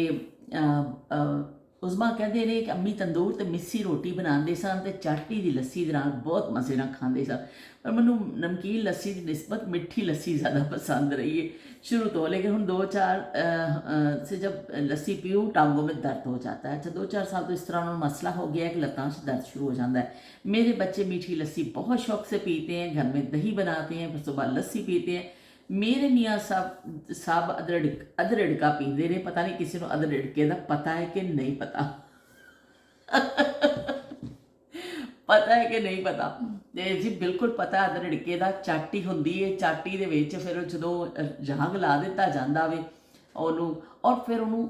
ਉਸਮਾ ਕਹਿੰਦੇ ਨੇ ਕਿ ਅੰਮੀ ਤੰਦੂਰ ਤੇ ਮਿੱਸੀ ਰੋਟੀ ਬਣਾਉਂਦੇ ਸਨ ਤੇ ਚਾਟੀ ਦੀ ਲੱਸੀ ਦੇ ਨਾਲ ਬਹੁਤ ਮਜ਼ੇ ਨਾਲ ਖਾਂਦੇ ਸਨ। ਪਰ ਮੈਨੂੰ ਨਮਕੀਨ ਲੱਸੀ ਦੀ ਨਿਸਬਤ ਮਿੱਠੀ ਲੱਸੀ ਜ਼ਿਆਦਾ ਪਸੰਦ रही है शुरू तो। लेकिन हम 2-4 से जब लस्सी पीऊँ टांगों में दर्द हो जाता है। अच्छा 2-4 साल तो इस तरह उन्होंने मसला हो गया है कि लत्तां से दर्द शुरू हो जाता है। मेरे बच्चे मीठी लस्सी बहुत शौक से पीते हैं, घर में दही बनाते हैं, फिर सुबह लस्सी पीते हैं। मेरे मियाँ साहब अदरड़का पीते ने। पता नहीं किसी को अदरड़के का पता है कि नहीं पता। पता है कि नहीं पता? ਤੇ ਜੀ ਬਿਲਕੁਲ ਪਤਾ। ਅਦਰੜਕੇ ਦਾ ਚਾਟੀ ਹੁੰਦੀ ਹੈ, ਚਾਟੀ ਦੇ ਵਿੱਚ ਫਿਰ ਜਦੋਂ ਜਹਾਂਗ ਲਾ ਦਿੱਤਾ ਜਾਂਦਾ ਵੇ, ਉਹਨੂੰ, ਔਰ ਫਿਰ ਉਹਨੂੰ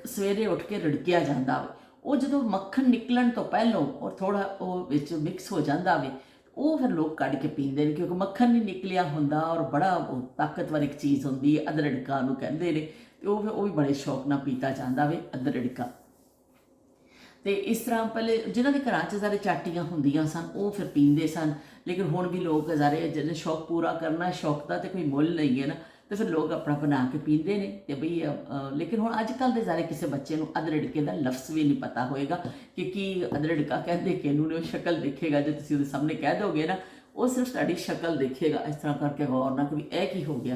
ਸਵੇਰੇ ਉੱਠ ਕੇ ਰਿੜਕਿਆ ਜਾਂਦਾ ਵੇ। ਉਹ ਜਦੋਂ ਮੱਖਣ ਨਿਕਲਣ ਤੋਂ ਪਹਿਲਾਂ ਔਰ ਥੋੜ੍ਹਾ ਉਹ ਵਿੱਚ ਮਿਕਸ ਹੋ ਜਾਂਦਾ ਵੇ, ਉਹ ਫਿਰ ਲੋਕ ਕੱਢ ਕੇ ਪੀਂਦੇ ਨੇ, ਕਿਉਂਕਿ ਮੱਖਣ ਨਹੀਂ ਨਿਕਲਿਆ ਹੁੰਦਾ ਔਰ ਬੜਾ ਉਹ ਤਾਕਤਵਰ ਇੱਕ ਚੀਜ਼ ਹੁੰਦੀ ਹੈ, ਅਦਰੜਕਾ ਨੂੰ ਕਹਿੰਦੇ ਨੇ। ਅਤੇ ਉਹ ਵੀ ਬੜੇ ਸ਼ੌਕ ਨਾਲ ਪੀਤਾ ਜਾਂਦਾ ਵੇ ਅਦਰੜਕਾ। ਅਤੇ ਇਸ ਤਰ੍ਹਾਂ ਪਹਿਲੇ ਜਿਨ੍ਹਾਂ ਦੇ ਘਰਾਂ 'ਚ ਸਾਰੇ ਚਾਟੀਆਂ ਹੁੰਦੀਆਂ ਸਨ ਉਹ ਫਿਰ ਪੀਂਦੇ ਸਨ, ਲੇਕਿਨ ਹੁਣ ਵੀ ਲੋਕ ਸਾਰੇ ਜਿਹਨੇ ਸ਼ੌਕ ਪੂਰਾ ਕਰਨਾ, ਸ਼ੌਕ ਦਾ ਤਾਂ ਕੋਈ ਮੁੱਲ ਨਹੀਂ ਹੈ ਨਾ, ਅਤੇ ਫਿਰ ਲੋਕ ਆਪਣਾ ਬਣਾ ਕੇ ਪੀਂਦੇ ਨੇ। ਅਤੇ ਬਈ ਲੇਕਿਨ ਹੁਣ ਅੱਜ ਕੱਲ੍ਹ ਦੇ ਸਾਰੇ ਕਿਸੇ ਬੱਚੇ ਨੂੰ ਅਦਰੜਕੇ ਦਾ ਲਫ਼ਜ਼ ਵੀ ਨਹੀਂ ਪਤਾ ਹੋਏਗਾ ਕਿ ਕੀ ਅਦਰੜਕਾ ਕਹਿੰਦੇ ਕਿਹਨੂੰ ਨੇ। ਉਹ ਸ਼ਕਲ ਦੇਖੇਗਾ, ਜੇ ਤੁਸੀਂ ਉਹਦੇ ਸਾਹਮਣੇ ਕਹਿ ਦੋਗੇ ਨਾ, ਉਹ ਸਿਰਫ ਤੁਹਾਡੀ ਸ਼ਕਲ ਦੇਖੇਗਾ, ਇਸ ਤਰ੍ਹਾਂ ਕਰਕੇ ਗੌਰ ਨਾ ਕਿ ਵੀ ਇਹ ਕੀ ਹੋ ਗਿਆ।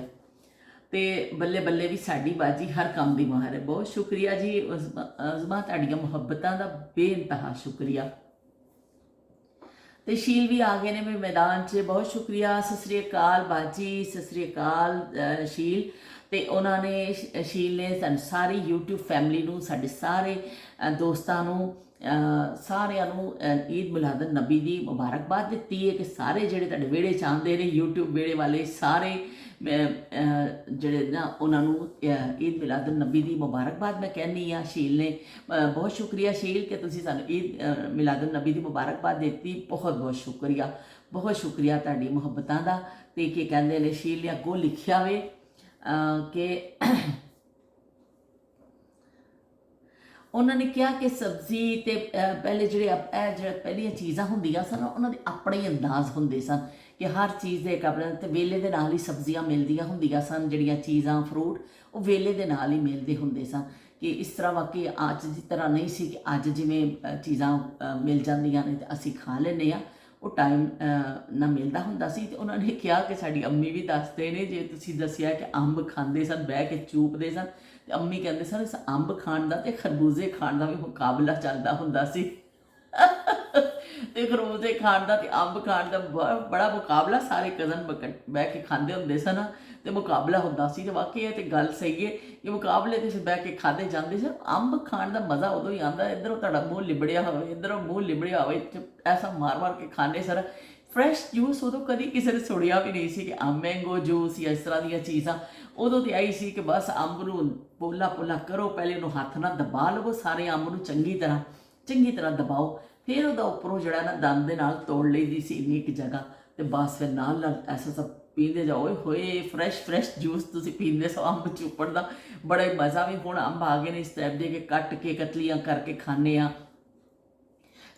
ਅਤੇ ਬੱਲੇ ਬੱਲੇ ਵੀ ਸਾਡੀ ਬਾਜੀ ਹਰ ਕੰਮ ਦੀ ਮਾਹਰ ਹੈ। ਬਹੁਤ ਸ਼ੁਕਰੀਆ ਜੀ ਉਜ਼ਮਾ, ਤੁਹਾਡੀਆਂ ਮੁਹੱਬਤਾਂ ਦਾ ਬੇਇੰਤਹਾ ਸ਼ੁਕਰੀਆ। ਅਤੇ ਸ਼ੀਲ ਵੀ ਆ ਗਏ ਨੇ ਮੇਰੇ ਮੈਦਾਨ 'ਚ, ਬਹੁਤ ਸ਼ੁਕਰੀਆ। ਸਤਿ ਸ਼੍ਰੀ ਅਕਾਲ ਬਾਜੀ, ਸਤਿ ਸ਼੍ਰੀ ਅਕਾਲ ਸ਼ੀਲ। ਅਤੇ ਉਹਨਾਂ ਨੇ ਸ਼ੀਲ ਨੇ ਸਾਨੂੰ ਸਾਰੀ YouTube ਫੈਮਿਲੀ ਨੂੰ, ਸਾਡੇ ਸਾਰੇ ਦੋਸਤਾਂ ਨੂੰ, ਸਾਰਿਆਂ ਨੂੰ ਈਦ ਮਿਲਾਦੁਨ ਨਬੀ ਦੀ ਮੁਬਾਰਕਬਾਦ ਦਿੱਤੀ ਹੈ ਕਿ ਸਾਰੇ ਜਿਹੜੇ ਤੁਹਾਡੇ ਵਿਹੜੇ 'ਚ ਆਉਂਦੇ ਨੇ, YouTube ਵਿਹੜੇ ਵਾਲੇ ਸਾਰੇ ਜਿਹੜੇ ਨਾ ਉਹਨਾਂ ਨੂੰ ਈਦ ਮਿਲਾਦੁਨ ਨਬੀ ਦੀ ਮੁਬਾਰਕਬਾਦ ਮੈਂ ਕਹਿੰਦੀ ਹਾਂ। ਸ਼ੀਲ ਨੇ ਬਹੁਤ ਸ਼ੁਕਰੀਆ ਸ਼ੀਲ ਕਿ ਤੁਸੀਂ ਸਾਨੂੰ ਈਦ ਮਿਲਾਦੁਨ ਨਬੀ ਦੀ ਮੁਬਾਰਕਬਾਦ ਦਿੱਤੀ। ਬਹੁਤ ਬਹੁਤ ਸ਼ੁਕਰੀਆ, ਬਹੁਤ ਸ਼ੁਕਰੀਆ ਤੁਹਾਡੀ ਮੁਹੱਬਤਾਂ ਦਾ। ਅਤੇ ਕੀ ਕਹਿੰਦੇ ਨੇ ਸ਼ੀਲ ਨੇ ਅੱਗੋਂ ਲਿਖਿਆ ਵੇ ਕਿ ਉਹਨਾਂ ਨੇ ਕਿਹਾ ਕਿ ਸਬਜ਼ੀ ਅਤੇ ਪਹਿਲੇ ਜਿਹੜੇ ਪਹਿਲੀਆਂ ਚੀਜ਼ਾਂ ਹੁੰਦੀਆਂ ਸਨ ਉਹਨਾਂ ਦੇ ਆਪਣੇ ਹੀ ਅੰਦਾਜ਼ ਹੁੰਦੇ ਸਨ ਕਿ ਹਰ ਚੀਜ਼ ਦੇ ਇੱਕ ਆਪਣੇ, ਅਤੇ ਵੇਲੇ ਦੇ ਨਾਲ ਹੀ ਸਬਜ਼ੀਆਂ ਮਿਲਦੀਆਂ ਹੁੰਦੀਆਂ ਸਨ, ਜਿਹੜੀਆਂ ਚੀਜ਼ਾਂ ਫਰੂਟ ਉਹ ਵੇਲੇ ਦੇ ਨਾਲ ਹੀ ਮਿਲਦੇ ਹੁੰਦੇ ਸਨ। ਕਿ ਇਸ ਤਰ੍ਹਾਂ ਵਾਕਈ ਅੱਜ ਦੀ ਤਰ੍ਹਾਂ ਨਹੀਂ ਸੀ ਕਿ ਅੱਜ ਜਿਵੇਂ ਚੀਜ਼ਾਂ ਮਿਲ ਜਾਂਦੀਆਂ ਨੇ ਅਤੇ ਅਸੀਂ ਖਾ ਲੈਂਦੇ ਹਾਂ, ਉਹ ਟਾਈਮ ਨਾ ਮਿਲਦਾ ਹੁੰਦਾ ਸੀ। ਅਤੇ ਉਹਨਾਂ ਨੇ ਕਿਹਾ ਕਿ ਸਾਡੀ ਅੰਮੀ ਵੀ ਦੱਸਦੇ ਨੇ, ਜੇ ਤੁਸੀਂ ਦੱਸਿਆ ਕਿ ਅੰਬ ਖਾਂਦੇ ਸਨ, ਬਹਿ ਕੇ ਚੂਪਦੇ ਸਨ, ਅਤੇ ਅੰਮੀ ਕਹਿੰਦੇ ਸਨ ਇਸ ਅੰਬ ਖਾਣ ਦਾ ਅਤੇ ਖਰਬੂਜ਼ੇ ਖਾਣ ਦਾ ਵੀ ਮੁਕਾਬਲਾ ਚੱਲਦਾ ਹੁੰਦਾ ਸੀ। ਅਤੇ ਖਰਬੂਜ਼ੇ ਖਾਣ ਦਾ ਅਤੇ ਅੰਬ ਖਾਣ ਦਾ ਬੜਾ ਮੁਕਾਬਲਾ, ਸਾਰੇ ਕਜ਼ਨ ਬਹਿ ਕੇ ਖਾਂਦੇ ਹੁੰਦੇ ਸਨ ਅਤੇ ਮੁਕਾਬਲਾ ਹੁੰਦਾ ਸੀ। ਅਤੇ ਵਾਕਈ ਇਹ ਤਾਂ ਗੱਲ ਸਹੀ ਹੈ ਕਿ ਮੁਕਾਬਲੇ 'ਤੇ ਬਹਿ ਕੇ ਖਾਧੇ ਜਾਂਦੇ ਸੀ। ਅੰਬ ਖਾਣ ਦਾ ਮਜ਼ਾ ਉਦੋਂ ਹੀ ਆਉਂਦਾ, ਇੱਧਰੋਂ ਤੁਹਾਡਾ ਮੂੰਹ ਲਿਬੜਿਆ ਹੋਵੇ, ਇੱਧਰੋਂ ਮੂੰਹ ਲਿਬੜਿਆ ਹੋਵੇ, ਐਸਾ ਮਾਰ ਮਾਰ ਕੇ ਖਾਂਦੇ ਸਰ। ਫਰੈਸ਼ ਜੂਸ ਉਦੋਂ ਕਦੀ ਕਿਸੇ ਨੇ ਸੁਣਿਆ ਵੀ ਨਹੀਂ ਸੀ ਕਿ ਮੈਂਗੋ ਜੂਸ ਜਾਂ ਇਸ ਤਰ੍ਹਾਂ ਦੀਆਂ ਚੀਜ਼ਾਂ। ਉਦੋਂ ਤਾਂ ਆਈ ਸੀ ਕਿ ਬਸ ਅੰਬ ਨੂੰ ਪੋਲਾ ਪੋਲਾ ਕਰੋ, ਪਹਿਲੇ ਉਹਨੂੰ ਹੱਥ ਨਾਲ ਦਬਾ ਲਵੋ, ਸਾਰੇ ਅੰਬ ਨੂੰ ਚੰਗੀ ਤਰ੍ਹਾਂ ਦਬਾਓ, ਫਿਰ ਉਹਦਾ ਉੱਪਰੋਂ ਜਿਹੜਾ ਨਾ ਦੰਦ ਦੇ ਨਾਲ ਤੋੜ ਲਈਦੀ ਸੀ ਇੰਨੀ ਇੱਕ ਜਗ੍ਹਾ, ਅਤੇ ਬਸ ਫਿਰ ਨਾਲ ਐਸਾ ਸਭ ਪੀਂਦੇ ਜਾਓ। ਹੋਏ ਫਰੈਸ਼ ਜੂਸ ਤੁਸੀਂ ਪੀਂਦੇ ਸੋ, ਅੰਬ ਚੁੱਪਣ ਦਾ ਬੜਾ ਹੀ ਮਜ਼ਾ। ਵੀ ਹੁਣ ਅੰਬ ਆ ਗਏ ਨੇ ਇਸ ਟਾਈਪ ਦੇ ਕਿ ਕੱਟ ਕੇ ਕਤਲੀਆਂ ਕਰਕੇ ਖਾਂਦੇ ਹਾਂ,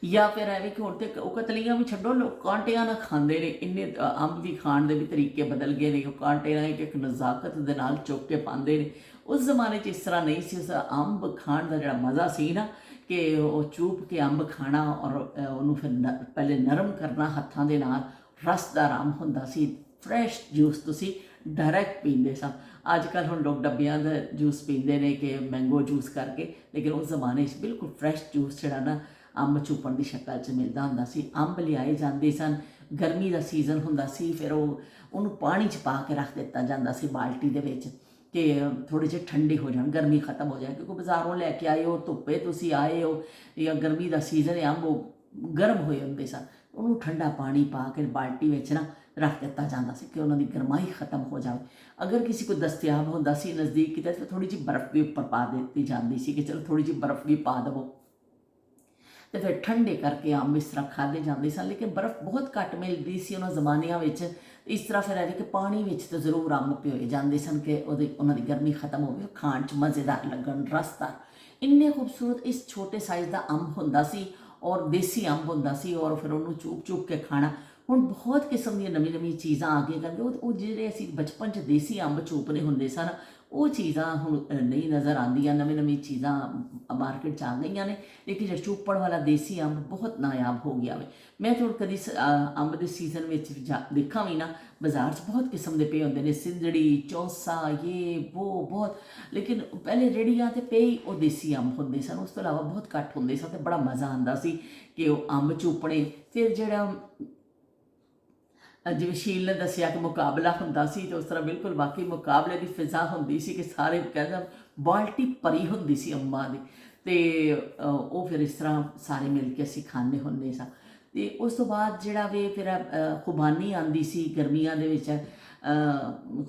ਜਾਂ ਫਿਰ ਐਵੇਂ ਕਿ ਹੁਣ ਤਾਂ ਉਹ ਕਤਲੀਆਂ ਵੀ ਛੱਡੋ, ਲੋਕ ਕਾਂਟਿਆਂ ਨਾਲ ਖਾਂਦੇ ਨੇ। ਇੰਨੇ ਅੰਬ ਵੀ ਖਾਣ ਦੇ ਵੀ ਤਰੀਕੇ ਬਦਲ ਗਏ ਨੇ, ਉਹ ਕਾਂਟੇ ਨਾਲ ਇੱਕ ਨਜ਼ਾਕਤ ਦੇ ਨਾਲ ਚੁੱਕ ਕੇ ਪਾਉਂਦੇ ਨੇ। ਉਸ ਜ਼ਮਾਨੇ 'ਚ ਇਸ ਤਰ੍ਹਾਂ ਨਹੀਂ ਸੀ। ਉਸ ਅੰਬ ਖਾਣ ਦਾ ਜਿਹੜਾ ਮਜ਼ਾ ਸੀ ਨਾ, ਕਿ ਉਹ ਚੂਪ ਕੇ ਅੰਬ ਖਾਣਾ ਔਰ ਉਹਨੂੰ ਫਿਰ ਪਹਿਲੇ ਨਰਮ ਕਰਨਾ ਹੱਥਾਂ ਦੇ ਨਾਲ, ਰਸਦਾਰ ਅੰਬ ਹੁੰਦਾ ਸੀ। ਫਰੈਸ਼ ਜੂਸ ਤੁਸੀਂ ਡਾਇਰੈਕਟ ਪੀਂਦੇ ਸਾਂ। ਅੱਜ ਕੱਲ੍ਹ ਹੁਣ ਲੋਕ ਡੱਬਿਆਂ ਦਾ ਜੂਸ ਪੀਂਦੇ ਨੇ ਕਿ ਮੈਂਗੋ ਜੂਸ ਕਰਕੇ, ਲੇਕਿਨ ਉਸ ਜ਼ਮਾਨੇ 'ਚ ਬਿਲਕੁਲ ਫਰੈਸ਼ ਜੂਸ ਜਿਹੜਾ ਨਾ ਅੰਬ ਚੂਪਣ ਦੀ ਸ਼ਕਲ 'ਚ ਮਿਲਦਾ ਹੁੰਦਾ ਸੀ। ਅੰਬ ਲਿਆਏ ਜਾਂਦੇ ਸਨ, ਗਰਮੀ ਦਾ ਸੀਜ਼ਨ ਹੁੰਦਾ ਸੀ, ਫਿਰ ਉਹਨੂੰ ਪਾਣੀ 'ਚ ਪਾ ਕੇ ਰੱਖ ਦਿੱਤਾ ਜਾਂਦਾ ਸੀ ਬਾਲਟੀ ਦੇ ਵਿੱਚ ਕਿ ਥੋੜ੍ਹੇ ਜਿਹੇ ਠੰਡੇ ਹੋ ਜਾਣ, ਗਰਮੀ ਖਤਮ ਹੋ ਜਾਏ। ਕਿਉਂਕਿ ਬਾਜ਼ਾਰੋਂ ਲੈ ਕੇ ਆਏ ਹੋ, ਧੁੱਪੇ ਤੁਸੀਂ ਆਏ ਹੋ, ਜਾਂ ਗਰਮੀ ਦਾ ਸੀਜ਼ਨ ਹੈ, ਅੰਬ ਉਹ ਗਰਮ ਹੋਏ ਹੁੰਦੇ ਸਨ, ਉਹਨੂੰ ਠੰਡਾ ਪਾਣੀ ਪਾ ਕੇ ਬਾਲਟੀ ਵਿੱਚ ਨਾ ਰੱਖ ਦਿੱਤਾ ਜਾਂਦਾ ਸੀ ਕਿ ਉਹਨਾਂ ਦੀ ਗਰਮਾਈ ਖਤਮ ਹੋ ਜਾਵੇ। ਅਗਰ ਕਿਸੇ ਕੋਲ ਦਸਤਿਆਬ ਹੁੰਦਾ ਸੀ ਨਜ਼ਦੀਕ ਕਿਤੇ, ਫਿਰ ਥੋੜ੍ਹੀ ਜਿਹੀ ਬਰਫ਼ ਵੀ ਉੱਪਰ ਪਾ ਦਿੱਤੀ ਜਾਂਦੀ ਸੀ ਕਿ ਚਲੋ ਥੋੜ੍ਹੀ ਜਿਹੀ ਬਰਫ਼ ਵੀ ਪਾ ਦੇਵੋ, ਅਤੇ ਫਿਰ ਠੰਡੇ ਕਰਕੇ ਅੰਬ ਇਸ ਤਰ੍ਹਾਂ ਖਾਧੇ ਜਾਂਦੇ ਸਨ। ਲੇਕਿਨ ਬਰਫ਼ ਬਹੁਤ ਘੱਟ ਮਿਲਦੀ ਸੀ ਉਹਨਾਂ ਜ਼ਮਾਨਿਆਂ ਵਿੱਚ। ਇਸ ਤਰ੍ਹਾਂ ਫਿਰ ਹੈ ਕਿ ਪਾਣੀ ਵਿੱਚ ਤਾਂ ਜ਼ਰੂਰ ਅੰਬ ਭਿਓਏ ਜਾਂਦੇ ਸਨ ਕਿ ਉਹਨਾਂ ਦੀ ਗਰਮੀ ਖਤਮ ਹੋਵੇ, ਖਾਣ 'ਚ ਮਜ਼ੇਦਾਰ ਲੱਗਣ, ਰਸਦਾਰ। ਇੰਨੇ ਖੂਬਸੂਰਤ ਇਸ ਛੋਟੇ ਸਾਈਜ਼ ਦਾ ਅੰਬ ਹੁੰਦਾ ਸੀ, ਔਰ ਦੇਸੀ ਅੰਬ ਹੁੰਦਾ ਸੀ, ਔਰ ਫਿਰ ਉਹਨੂੰ ਚੂਪ ਕੇ ਖਾਣਾ। ਹੁਣ ਬਹੁਤ ਕਿਸਮ ਦੀਆਂ ਨਵੀਂ ਚੀਜ਼ਾਂ ਆ ਗਈਆਂ ਕਰਦੇ, ਉਹ ਜਿਹੜੇ ਅਸੀਂ ਬਚਪਨ 'ਚ ਦੇਸੀ ਅੰਬ ਚੂਪਨੇ ਹੁੰਦੇ ਸਨ, ਉਹ ਚੀਜ਼ਾਂ ਹੁਣ ਨਹੀਂ ਨਜ਼ਰ ਆਉਂਦੀਆਂ। ਨਵੀਂ ਚੀਜ਼ਾਂ ਮਾਰਕੀਟ 'ਚ ਆ ਗਈਆਂ ਨੇ, ਲੇਕਿਨ ਜਿਹੜਾ ਚੂਪਣ ਵਾਲਾ ਦੇਸੀ ਅੰਬ ਬਹੁਤ ਨਾਯਾਬ ਹੋ ਗਿਆ ਵੇ। ਮੈਂ ਤਾਂ ਹੁਣ ਕਦੀ ਅੰਬ ਦੇ ਸੀਜ਼ਨ ਵਿੱਚ ਦੇਖਾਂ ਵੀ ਨਾ, ਬਾਜ਼ਾਰ 'ਚ ਬਹੁਤ ਕਿਸਮ ਦੇ ਪਏ ਹੁੰਦੇ ਨੇ, ਸਿੰਜੜੀ, ਚੌਸਾ, ਉਹ ਬਹੁਤ। ਲੇਕਿਨ ਪਹਿਲੇ ਰੇਹੜੀਆਂ 'ਤੇ ਪਏ ਉਹ ਦੇਸੀ ਅੰਬ ਹੁੰਦੇ ਸਨ, ਉਸ ਤੋਂ ਇਲਾਵਾ ਬਹੁਤ ਘੱਟ ਹੁੰਦੇ ਸਨ, ਅਤੇ ਬੜਾ ਮਜ਼ਾ ਆਉਂਦਾ ਸੀ ਕਿ ਉਹ ਅੰਬ ਚੂਪਣੇ। ਫਿਰ ਜਿਹੜਾ ਜਿਵੇਂ ਸ਼ੀਲ ਨੇ ਦੱਸਿਆ ਕਿ ਮੁਕਾਬਲਾ ਹੁੰਦਾ ਸੀ, ਅਤੇ ਉਸ ਤਰ੍ਹਾਂ ਬਿਲਕੁਲ ਵਾਕਈ ਮੁਕਾਬਲੇ ਦੀ ਫਿਜ਼ਾ ਹੁੰਦੀ ਸੀ ਕਿ ਸਾਰੇ ਕਹਿੰਦਾ ਬਾਲਟੀ ਭਰੀ ਹੁੰਦੀ ਸੀ ਅੰਬਾਂ ਦੀ, ਅਤੇ ਉਹ ਫਿਰ ਇਸ ਤਰ੍ਹਾਂ ਸਾਰੇ ਮਿਲ ਕੇ ਅਸੀਂ ਖਾਂਦੇ ਹੁੰਦੇ ਸਾਂ। ਅਤੇ ਉਸ ਤੋਂ ਬਾਅਦ ਜਿਹੜਾ ਵੀ ਫਿਰ ਖੁਬਾਨੀ ਆਉਂਦੀ ਸੀ ਗਰਮੀਆਂ ਦੇ ਵਿੱਚ,